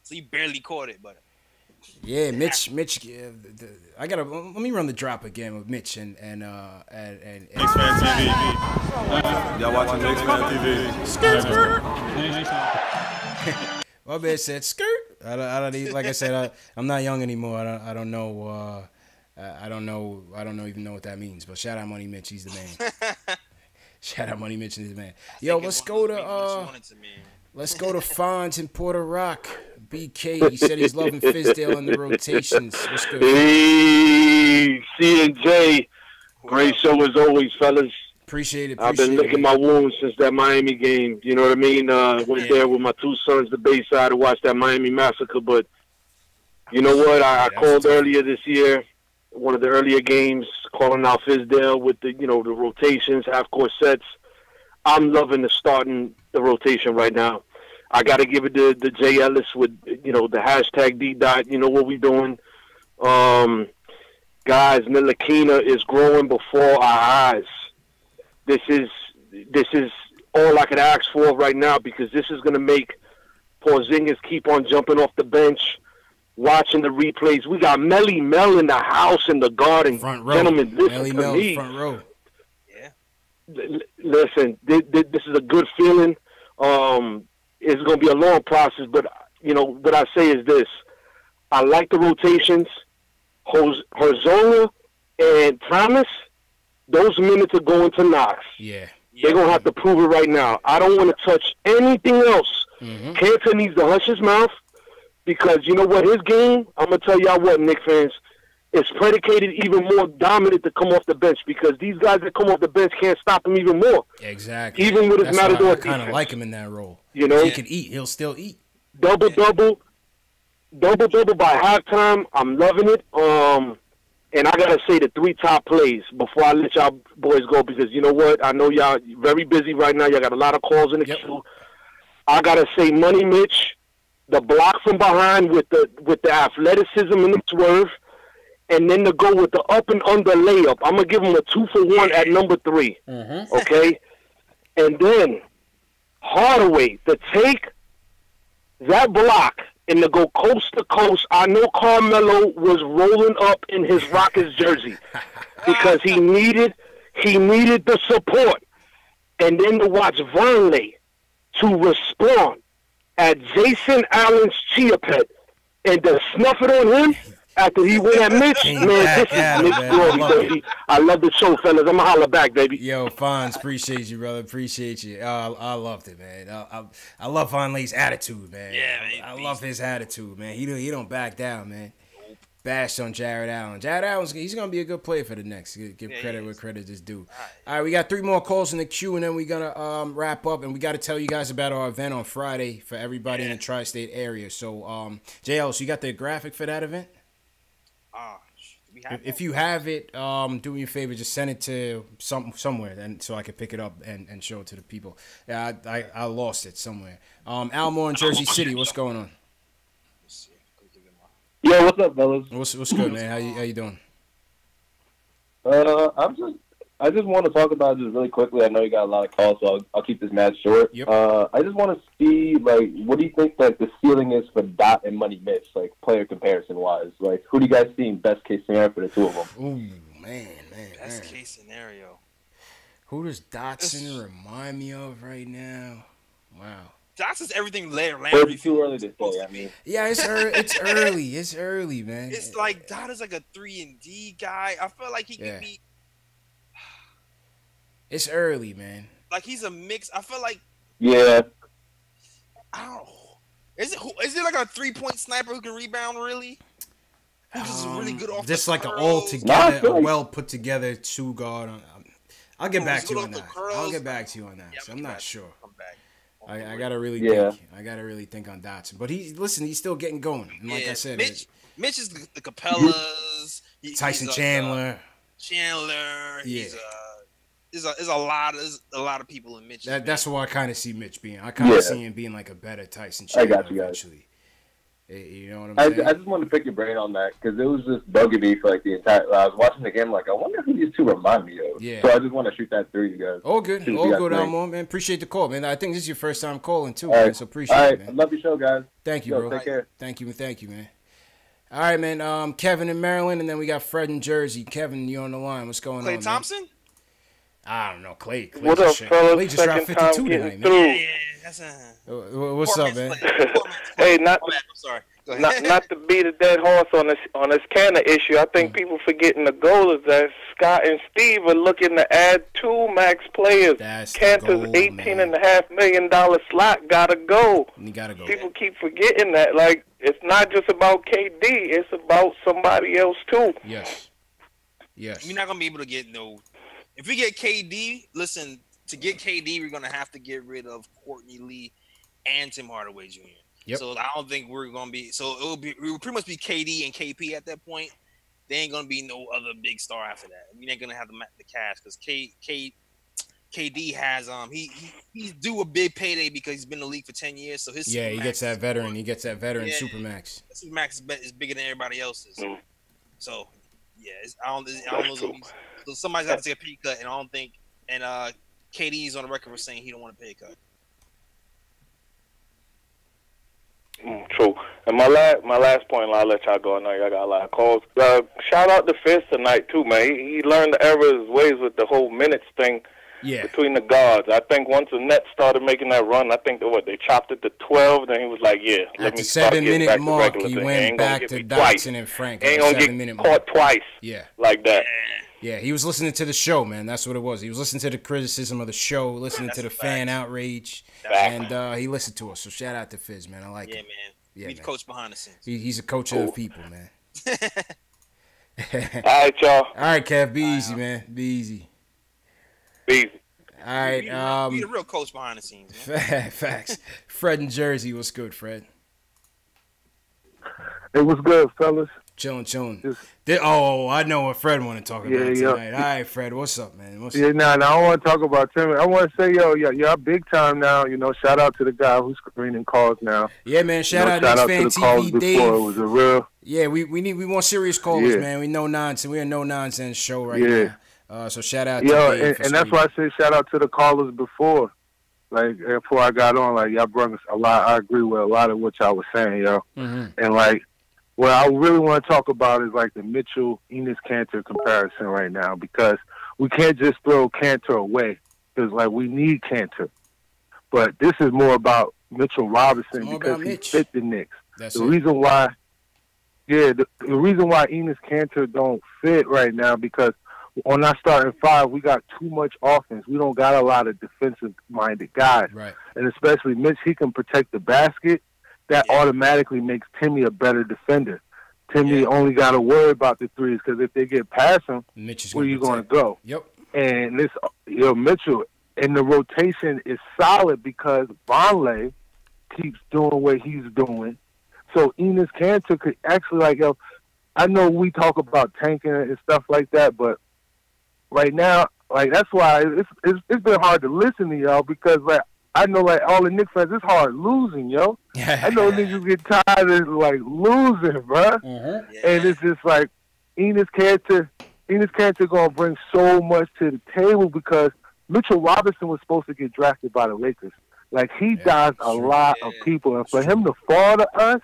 so you barely caught it, but. Yeah, Mitch. I gotta let me run the drop again with Mitch and Knicks Fan TV. Y'all watching Knicks Fan TV? Skirt. My man said skirt. I don't even, like I said, I'm not young anymore. I don't know. I don't even know what that means. But shout out Money Mitch, he's the man. Shout out Money Mitch, he's the man. Yo, let's go to Fonz in Puerto Rock. BK, he said he's loving Fizdale in the rotations. What's good? Hey, C&J. Great show as always, fellas. Appreciate it. I've been licking my wounds since that Miami game. You know what I mean? Went there with my 2 sons to Bayside to watch that Miami massacre. But you know what? I called earlier this year, one of the earlier games, calling out Fizdale with the the rotations, half-court sets. I'm loving the rotation right now. I got to give it to Jay Ellis with, the hashtag D-Dot. You know what we doing. Guys, Ntilikina is growing before our eyes. This is all I could ask for right now, because this is going to make Porzingis keep on jumping off the bench, watching the replays. We got Melly Mel in the house in the garden. Front row. Gentlemen, listen Melly to Mel, me. front row. Listen, this is a good feeling. It's going to be a long process, but, what I say is this. I like the rotations. Horzola and Thomas, those minutes are going to Knox. Yeah. They're going to have to prove it right now. I don't want to touch anything else. Cantor needs to hush his mouth, because you know what? His game, I'm going to tell y'all what, Knicks fans, is predicated even more dominant to come off the bench, because these guys that come off the bench can't stop him even more. Exactly. Even with his Matador I kind of defense. like him in that role. You know? He can eat. He'll still eat. Double-double by halftime. I'm loving it. And I got to say the 3 top plays before I let y'all boys go, because you know what? I know y'all very busy right now. Y'all got a lot of calls in the queue. I got to say Money Mitch, the block from behind with the athleticism and the swerve, and then to go with the up and under layup. I'm going to give him a 2-for-1 at number 3. Okay? And then Hardaway to take that block and to go coast to coast. I know Carmelo was rolling up in his Rockets jersey because he needed the support. And then to watch Vonleh to respond at Jason Allen's chia pet and to snuff it on him after he went at Mitch. Man, this is Mitch glory, baby. I love the show, fellas. I'm going to holler back, baby. Yo, Fonz, appreciate you, brother. Appreciate you. I loved it, man. I love Vonleh's attitude, man. Yeah, I love his attitude, man. He don't back down, man. Bashed on Jared Allen. Jared Allen's he's gonna be a good player for the Knicks. Give credit where credit is due. All right, we got 3 more calls in the queue, and then we're gonna wrap up. And we got to tell you guys about our event on Friday for everybody in the tri-state area. So, JL, so you got the graphic for that event? If you have it, do me a favor, just send it to somewhere, and so I can pick it up and show it to the people. Yeah, I lost it somewhere. Almore in Jersey City, what's going on? Yo, what's up, fellas? What's good, man? How you doing? I just want to talk about it just really quickly. I know you got a lot of calls, so I'll keep this match short. Yep. I just want to see, what do you think, the ceiling is for Dot and Money Mitch, player comparison-wise? Who do you guys see in best case scenario for the 2 of them? Ooh, man. Best case scenario. Who does Dotson remind me of right now? Wow. Dotson's everything Larry. It's too early to say, I mean. Yeah, it's early. It's early, man. It's like Dot is like a 3-and-D guy. I feel like he could be. It's early, man. Like he's a mix. I feel like. Yeah. I don't know. Is it like a 3-point sniper who can rebound really? Who's just really good off just the like curls? an all together, a well put together 2 guard. I'll get back to you on that. I'll get back to you on that. Yeah, I'm not sure. Come back. I gotta really think. I gotta really think on Dotson. But he's still getting going. And like I said, Mitch is the Capellas. Tyson Chandler. Yeah. There's a lot of people in Mitch. That's what I kind of see Mitch being. I kind of see him being like a better Tyson Chandler. I got you guys. Eventually. You know what I'm saying? I just wanted to pick your brain on that because it was just bugging me for the entire. I was watching the game I wonder who these 2 remind me of. Yeah. So I just want to shoot that through you guys. All good, Almore, man. Appreciate the call, man. I think this is your first time calling too, man. Right. So appreciate it, man. I love your show, guys. Thank you, bro. Take care. Thank you, man. All right, man. Kevin in Maryland, and then we got Fred in Jersey. Kevin, you on the line? What's going on, Thompson? Man? I don't know, Clay. What up, fellas? Clay just dropped 52 tonight, man. What's up, man? Hey, I'm sorry. not to beat a dead horse on this Canner issue. I think people forgetting the goal is that Scott and Steve are looking to add 2 max players. Cantor's $18.5 million slot gotta go. You gotta go. People keep forgetting that. It's not just about KD. It's about somebody else too. Yes. We're not gonna be able to get no. If we get KD, listen. To get KD, we're gonna have to get rid of Courtney Lee and Tim Hardaway Jr. Yep. So I don't think we're gonna be. So it will pretty much be KD and KP at that point. There ain't gonna be no other big star after that. We ain't gonna have the cash because KD has he's due a big payday because he's been in the league for 10 years. So his he gets that veteran. He gets that veteran yeah, supermax. Supermax is bigger than everybody else's. So yeah, I don't know. So somebody's got to take a pay cut, and I don't think. And KD's on the record for saying he don't want a pay cut. True. And my last point, and I'll let y'all go. I know y'all got a lot of calls. Shout out to Fizz tonight too, man. He learned to error his ways with the whole minutes thing. Yeah. Between the guards, I think once the Nets started making that run, I think they chopped it to 12. Then he was like, "Yeah, at the 7-minute mark, he went back to Dotson and Frank. Ain't gonna get caught twice. Yeah, like that. Yeah, he was listening to the show, man. That's what it was. He was listening to the criticism of the show, listening to the fan outrage, and he listened to us. So shout out to Fizz, man. I like him. Man. Yeah, he's the coach behind the scenes. He's a coach of the people, man. All right, y'all. All right, Kev. Be easy, man. Be easy. Be easy. All right. Be the real coach behind the scenes, man. Facts. Fred in Jersey. What's good, Fred? It was good, fellas. Chilling. I know what Fred want to talk about tonight. All right, Fred. What's up, man? I don't want to talk about Tim. I want to say, y'all big time now. Shout out to the guy who's screening calls now. Yeah, man. Shout out to Fan TV, Dave. It was a real. Yeah, we want serious callers, man. We no nonsense. We're a no nonsense show right now. So shout out to Dave. And that's why I say shout out to the callers before. Like before I got on, like y'all brought us a lot. I agree with a lot of what y'all was saying, yo. Mm-hmm. And like. What I really want to talk about is like the Mitchell-Enes Kanter comparison right now, because we can't just throw Kanter away, because like we need Kanter. But this is more about Mitchell Robinson because he fit the Knicks. The reason why Enes Kanter don't fit right now, because on our starting five, we got too much offense. We don't got a lot of defensive-minded guys. Right. And especially Mitch, he can protect the basket. That automatically makes Timmy a better defender. Timmy only got to worry about the threes, because if they get past him, where you going to go? Yep. And this, Mitchell, and the rotation is solid because Vonleh keeps doing what he's doing. So Enes Kanter could actually, I know we talk about tanking and stuff like that, but right now, that's why it's been hard to listen to y'all, because I know, all the Knicks fans, it's hard losing, yo. I know niggas get tired of, losing, bruh. Mm-hmm. And it's just Enes Kanter going to bring so much to the table, because Mitchell Robinson was supposed to get drafted by the Lakers. He dodged a lot of people. And for him to fall to us,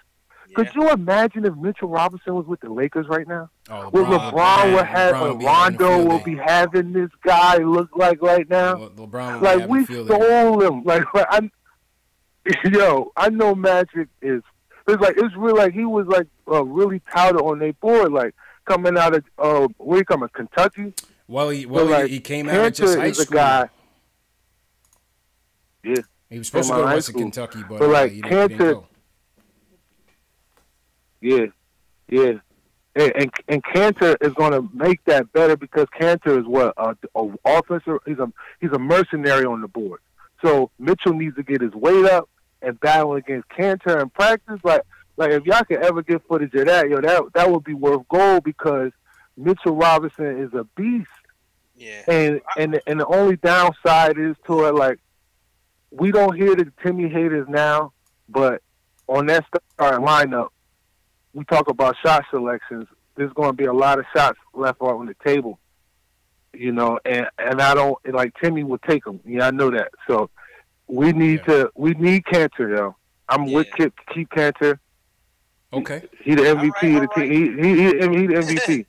could you imagine if Mitchell Robinson was with the Lakers right now? Oh, LeBron would have, Rondo will be having this guy look like right now. LeBron we stole him. I know Magic is. It's really he was really touted on their board, coming out of where he coming, Kentucky. Well, he came out of just high school. Guy, he was supposed to go to Western Kentucky, but he didn't go. Yeah. And Kanter is going to make that better, because Kanter is an offensive. He's a mercenary on the board. So Mitchell needs to get his weight up and battle against Kanter in practice. If y'all could ever get footage of that, that would be worth gold, because Mitchell Robinson is a beast. Yeah. And the only downside is to it, we don't hear the Timmy haters now, but on that starting lineup, we talk about shot selections. There's going to be a lot of shots left on the table, and I don't Timmy will take them. Yeah, I know that. So we need Kanter, yo. I'm with keep Kanter. Okay. He the MVP of the team. He the MVP.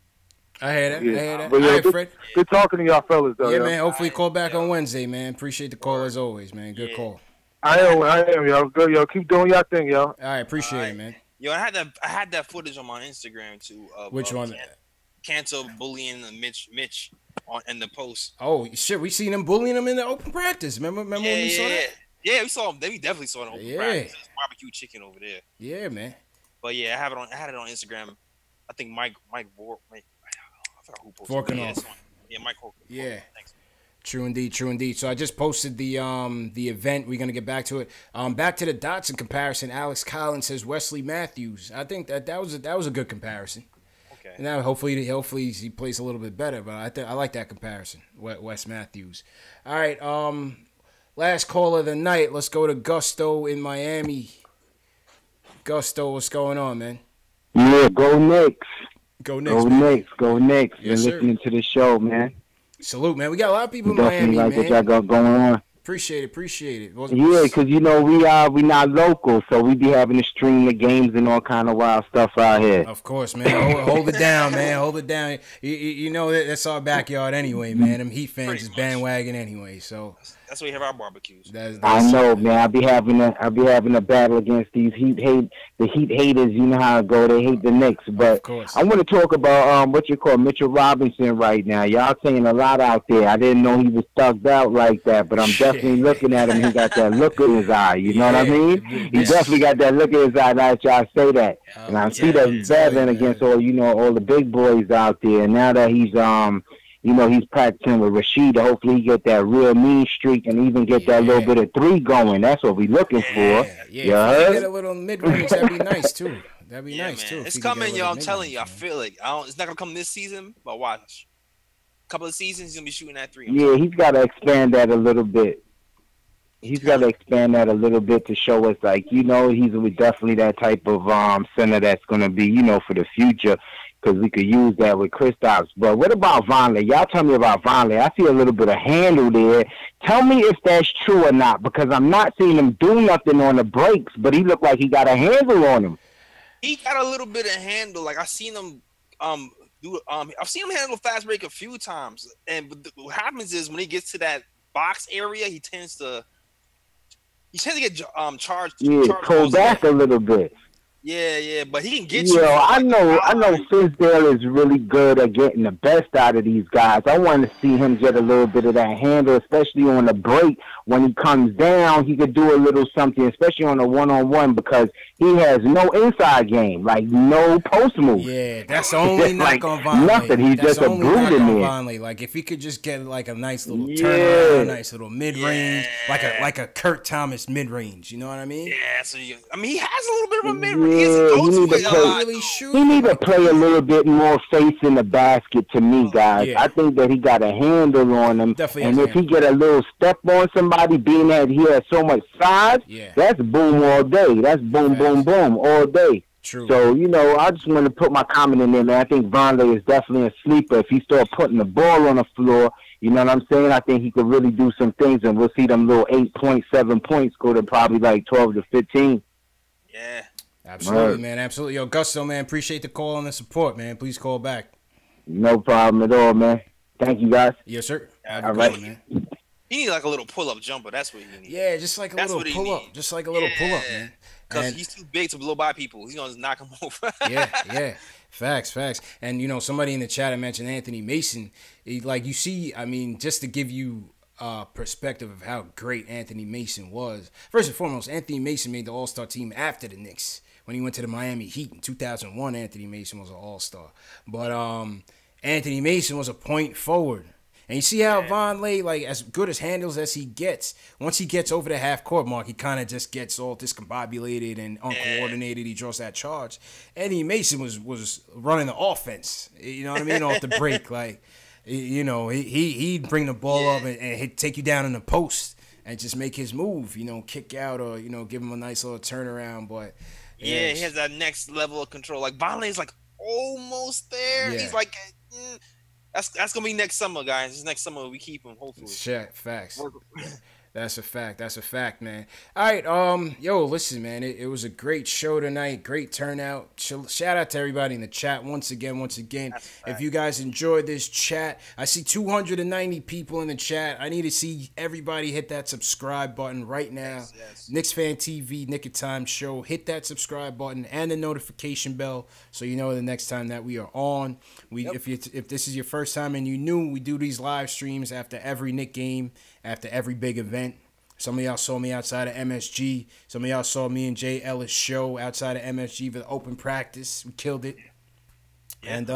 I hear that. I hear that. But, all right, Fred. Good talking to y'all fellas, though. Yeah, man. Hopefully call back on Wednesday, man. Appreciate the call as always, man. Good call. I am, yo. Good, yo. Keep doing y'all thing, yo. All right, appreciate it, man. Yo, I had that footage on my Instagram too. Which one? Kanter bullying Mitch in the post. Oh shit, we seen him bullying him in the open practice. Remember when we saw that? Yeah, we saw him. We definitely saw it in open practice. There's barbecue chicken over there. Yeah, man. But yeah, I had it on Instagram. I think Mike I forgot who posted Forking off. Yeah, Mike Horkin. Yeah. Thanks. True indeed. So I just posted the event. We're gonna get back to it. Back to the Dotson comparison. Alex Collins says Wesley Matthews. I think that was a good comparison. Okay. Now, hopefully he plays a little bit better. But I like that comparison, Wes Matthews. All right, last call of the night. Let's go to Gusto in Miami. Gusto, what's going on, man? Yeah, go Knicks. Go Knicks, Go man. Knicks. Go Knicks. Yes, Been sir. listening to the show, man. Salute, man. We got a lot of people in Definitely Miami, like man. what y'all got going on. Appreciate it. Yeah, because you know we not local, so we be having to stream the games and all kind of wild stuff out here. Of course, man. Hold it down, man. Hold it down. You know that's our backyard anyway, man. Them Heat fans is bandwagon anyway, so that's why we have our barbecues. I know, man. I be having a battle against these Heat haters. You know how it go. They hate the Knicks, but I want to talk about what you call Mitchell Robinson right now. Y'all saying a lot out there. I didn't know he was thugged out like that, but I'm definitely looking at him. He got that look in his eye. You know what I mean? He definitely got that look in his eye. Now that y'all say that, and I see that he's battling against all the big boys out there. And now that he's he's practicing with Rashida. Hopefully he get that real mean streak and even get that little bit of three going. That's what we looking for. Yeah, you if you heard? get a little mid-range, that'd be nice, too. That'd be nice, man. too. It's coming, yo. I'm telling you. I feel like it's not going to come this season, but watch. A couple of seasons, he's going to be shooting that three. Yeah, he's got to expand that a little bit. He's got to expand that a little bit to show us, like, he's definitely that type of center that's going to be, for the future, because we could use that with Kristaps. But what about Vonleh? Y'all tell me about Vonleh. I see a little bit of handle there. Tell me if that's true or not, because I'm not seeing him do nothing on the breaks, but he looked like he got a handle on him. He got a little bit of handle. Like, I've seen him I've seen him handle fast break a few times. And what happens is when he gets to that box area, he tends to get charged. Yeah, pull back a little bit. Yeah, but he can get you. I know Fizdale is really good at getting the best out of these guys. I want to see him get a little bit of that handle, especially on the break. When he comes down, he could do a little something, especially on a one-on-one, because he has no inside game, like no post move. Yeah, that's the only knock on Vonleh. Nothing. He's That's just a brute in there. Vonleh. Like, if he could just get like a nice little turnaround, a nice little mid-range, like a Kurt Thomas mid-range. You know what I mean? Yeah. So he has a little bit of a mid-range. He need to play a little bit more face in the basket to me, guys. Yeah. I think that he got a handle on him. Definitely and has if he get a little step on somebody, being that he has so much size, that's boom all day. That's boom, boom, boom all day. True. So, I just want to put my comment in there, man. I think Vonleh is definitely a sleeper. If he start putting the ball on the floor, you know what I'm saying? I think he could really do some things, and we'll see them little 8.7 points go to probably like 12 to 15. Yeah. Absolutely, Right. man. Absolutely. Yo, Gusto, man, appreciate the call and the support, man. Please call back. No problem at all, man. Thank you, guys. Yes, sir. All right. Man. He need like a little pull-up jumper. That's what he needs. Yeah, just like a little pull-up. Just like a little pull-up, man. Because he's too big to blow by people. He's going to knock him over. Yeah. Facts. And, somebody in the chat had mentioned Anthony Mason. Just to give you perspective of how great Anthony Mason was. First and foremost, Anthony Mason made the All-Star team after the Knicks. When he went to the Miami Heat in 2001, Anthony Mason was an All-Star. But Anthony Mason was a point forward. And you see how Vonleh, like, as good as handles as he gets, once he gets over the half-court mark, he kind of just gets all discombobulated and uncoordinated. He draws that charge. Anthony Mason was running the offense, you know what I mean, off the break. Like, he'd bring the ball up and he'd take you down in the post and just make his move, kick out or, give him a nice little turnaround. But yeah, he has that next level of control. Like, Vonleh's like almost there. Yeah. He's like... That's gonna be next summer, guys. This next summer we keep him, hopefully. Shit, facts. That's a fact, man. All right, yo, listen, man. It was a great show tonight. Great turnout. Shout out to everybody in the chat once again. If you guys enjoyed this chat, I see 290 people in the chat. I need to see everybody hit that subscribe button right now. Yes. Knicks Fan TV, Nick of Time Show. Hit that subscribe button and the notification bell so you know the next time that we are on. If this is your first time and you knew, we do these live streams after every Knick game, after every big event. Some of y'all saw me outside of MSG. Some of y'all saw me and Jay Ellis show outside of MSG for the open practice. We killed it. Yeah. And,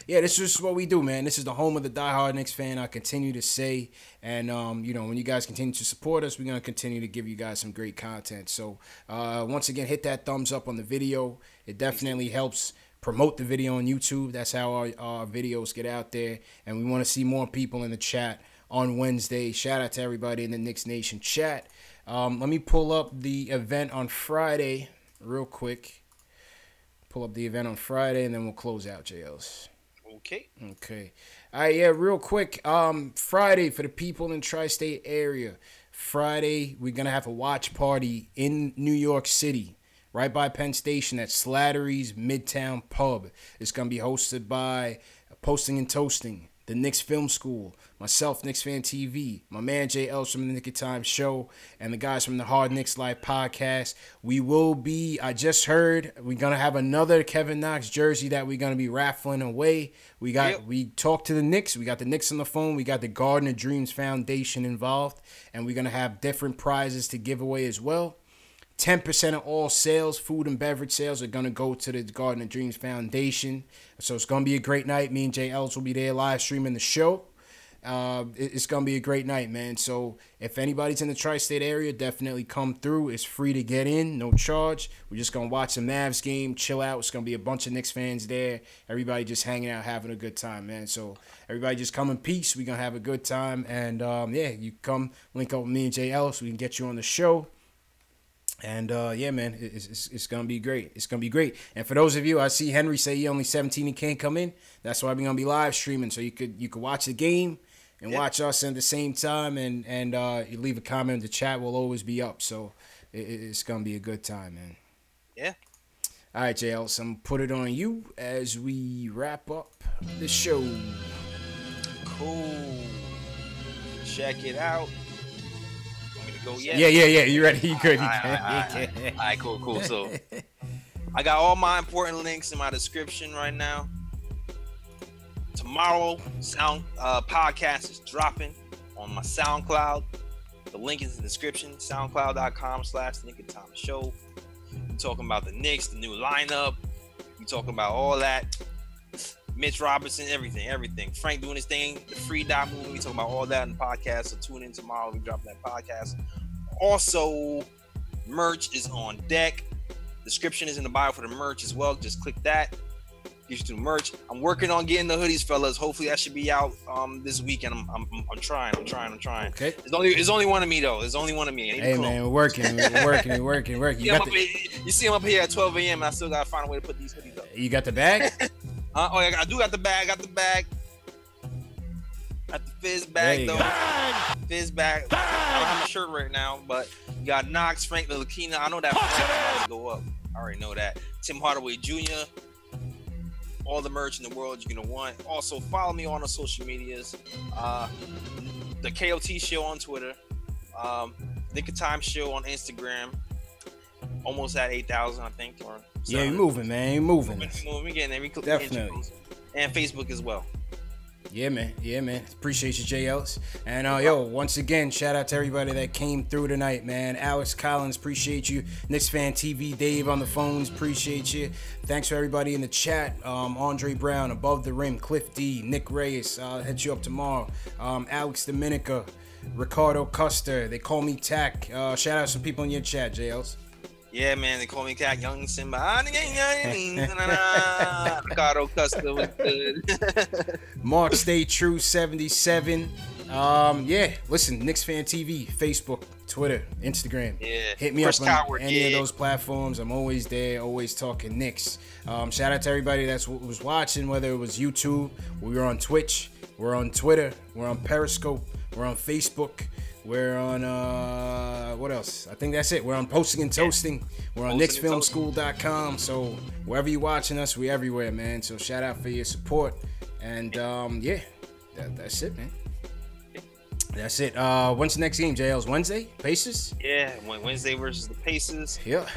this is what we do, man. This is the home of the diehard Knicks fan, I continue to say. And, when you guys continue to support us, we're going to continue to give you guys some great content. So, once again, hit that thumbs up on the video. It definitely helps promote the video on YouTube. That's how our videos get out there. And we want to see more people in the chat on Wednesday. Shout out to everybody in the Knicks Nation chat. Let me pull up the event on Friday real quick. Pull up the event on Friday, and then we'll close out, JLs. Okay. All right, yeah, real quick. Friday, for the people in the tri-state area, Friday, we're going to have a watch party in New York City, right by Penn Station at Slattery's Midtown Pub. It's going to be hosted by Posting and Toasting, the Knicks Film School, myself, Knicks Fan TV, my man Jay Ellis from the Nick of Time Show, and the guys from the Hard Knicks Live podcast. We will be, I just heard, we're going to have another Kevin Knox jersey that we're going to be raffling away. We talked to the Knicks. We got the Knicks on the phone. We got the Garden of Dreams Foundation involved, and we're going to have different prizes to give away as well. 10% of all sales, food and beverage sales, are going to go to the Garden of Dreams Foundation. So it's going to be a great night. Me and Jay Ellis will be there live streaming the show. It's going to be a great night, man. So if anybody's in the tri-state area, definitely come through. It's free to get in, no charge. We're just going to watch the Mavs game, chill out. It's going to be a bunch of Knicks fans there. Everybody just hanging out, having a good time, man. So everybody just come in peace. We're going to have a good time. And, yeah, you come link up with me and Jay Ellis. We can get you on the show. And, yeah, man, it's going to be great. It's going to be great. And for those of you, I see Henry say he only 17 and can't come in. That's why we're going to be live streaming. So you could watch the game and watch us at the same time. And you leave a comment in the chat. We'll always be up. So it's going to be a good time, man. Yeah. All right, JL, so I'm going to put it on you as we wrap up the show. Cool. Check it out. Go yet? Yeah. You ready? You good? All right, cool. So I got all my important links in my description right now. Tomorrow, podcast is dropping on my SoundCloud. The link is in the description. SoundCloud.com/Nick of Time Show. We're talking about the Knicks, the new lineup. We're talking about all that. Mitch Robinson, everything. Frank doing his thing, the Free Dot movie. We talking about all that in the podcast. So tune in tomorrow. We drop that podcast. Also, merch is on deck. Description is in the bio for the merch as well. Just click that. Gives you the merch. I'm working on getting the hoodies, fellas. Hopefully that should be out this weekend. I'm trying. Okay. There's only one of me though. There's only one of me. Hey man, we're working. You see him up here at 12 a.m. and I still gotta find a way to put these hoodies up. You got the bag? Oh yeah, I do got the bag. Got the fizz bag though. Fizz bag. I don't have my shirt right now, but you got Knox, Frank Ntilikina. I know that Frank go up. I already know that. Tim Hardaway Jr. All the merch in the world you're gonna want. Also follow me on the social medias. The KOT Show on Twitter. Nick of Time Show on Instagram. Almost at 8,000, I think. Yeah, you're moving, man. You're moving. We're getting there. Definitely. And Facebook as well. Yeah, man. Appreciate you, Jay Ellis. And, once again, shout out to everybody that came through tonight, man. Alex Collins, appreciate you. Knicks Fan TV, Dave on the phones, appreciate you. Thanks for everybody in the chat. Andre Brown, Above the Rim, Cliff D, Nick Reyes, I'll hit you up tomorrow. Alex Dominica, Ricardo Custer, they call me Tack. Shout out some people in your chat, Jay Ellis. Yeah, man, they call me Cat Young Simba. Ricardo Custer was good. Mark Stay True 77. Listen, Knicks Fan TV, Facebook, Twitter, Instagram. Yeah. Hit me Chris up on Coward, any of those platforms. I'm always there, always talking Knicks. Shout out to everybody that was watching, whether it was YouTube, we were on Twitch, we're on Twitter, we're on Periscope, we're on Facebook. We're on, what else? I think that's it. We're on Posting and Toasting. We're on KnicksFilmSchool.com. So wherever you're watching us, we're everywhere, man. So shout out for your support. And, that's it, man. That's it. When's the next game, JL's? Wednesday? Pacers? Yeah, Wednesday versus the Pacers. Yeah.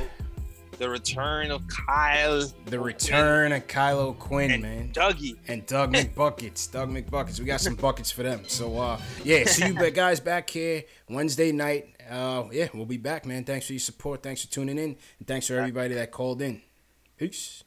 The return of Kyle. The return of Kyle O'Quinn, man. Dougie. And Doug McBuckets. We got some buckets for them. So, see you guys back here Wednesday night. We'll be back, man. Thanks for your support. Thanks for tuning in. And thanks for everybody that called in. Peace.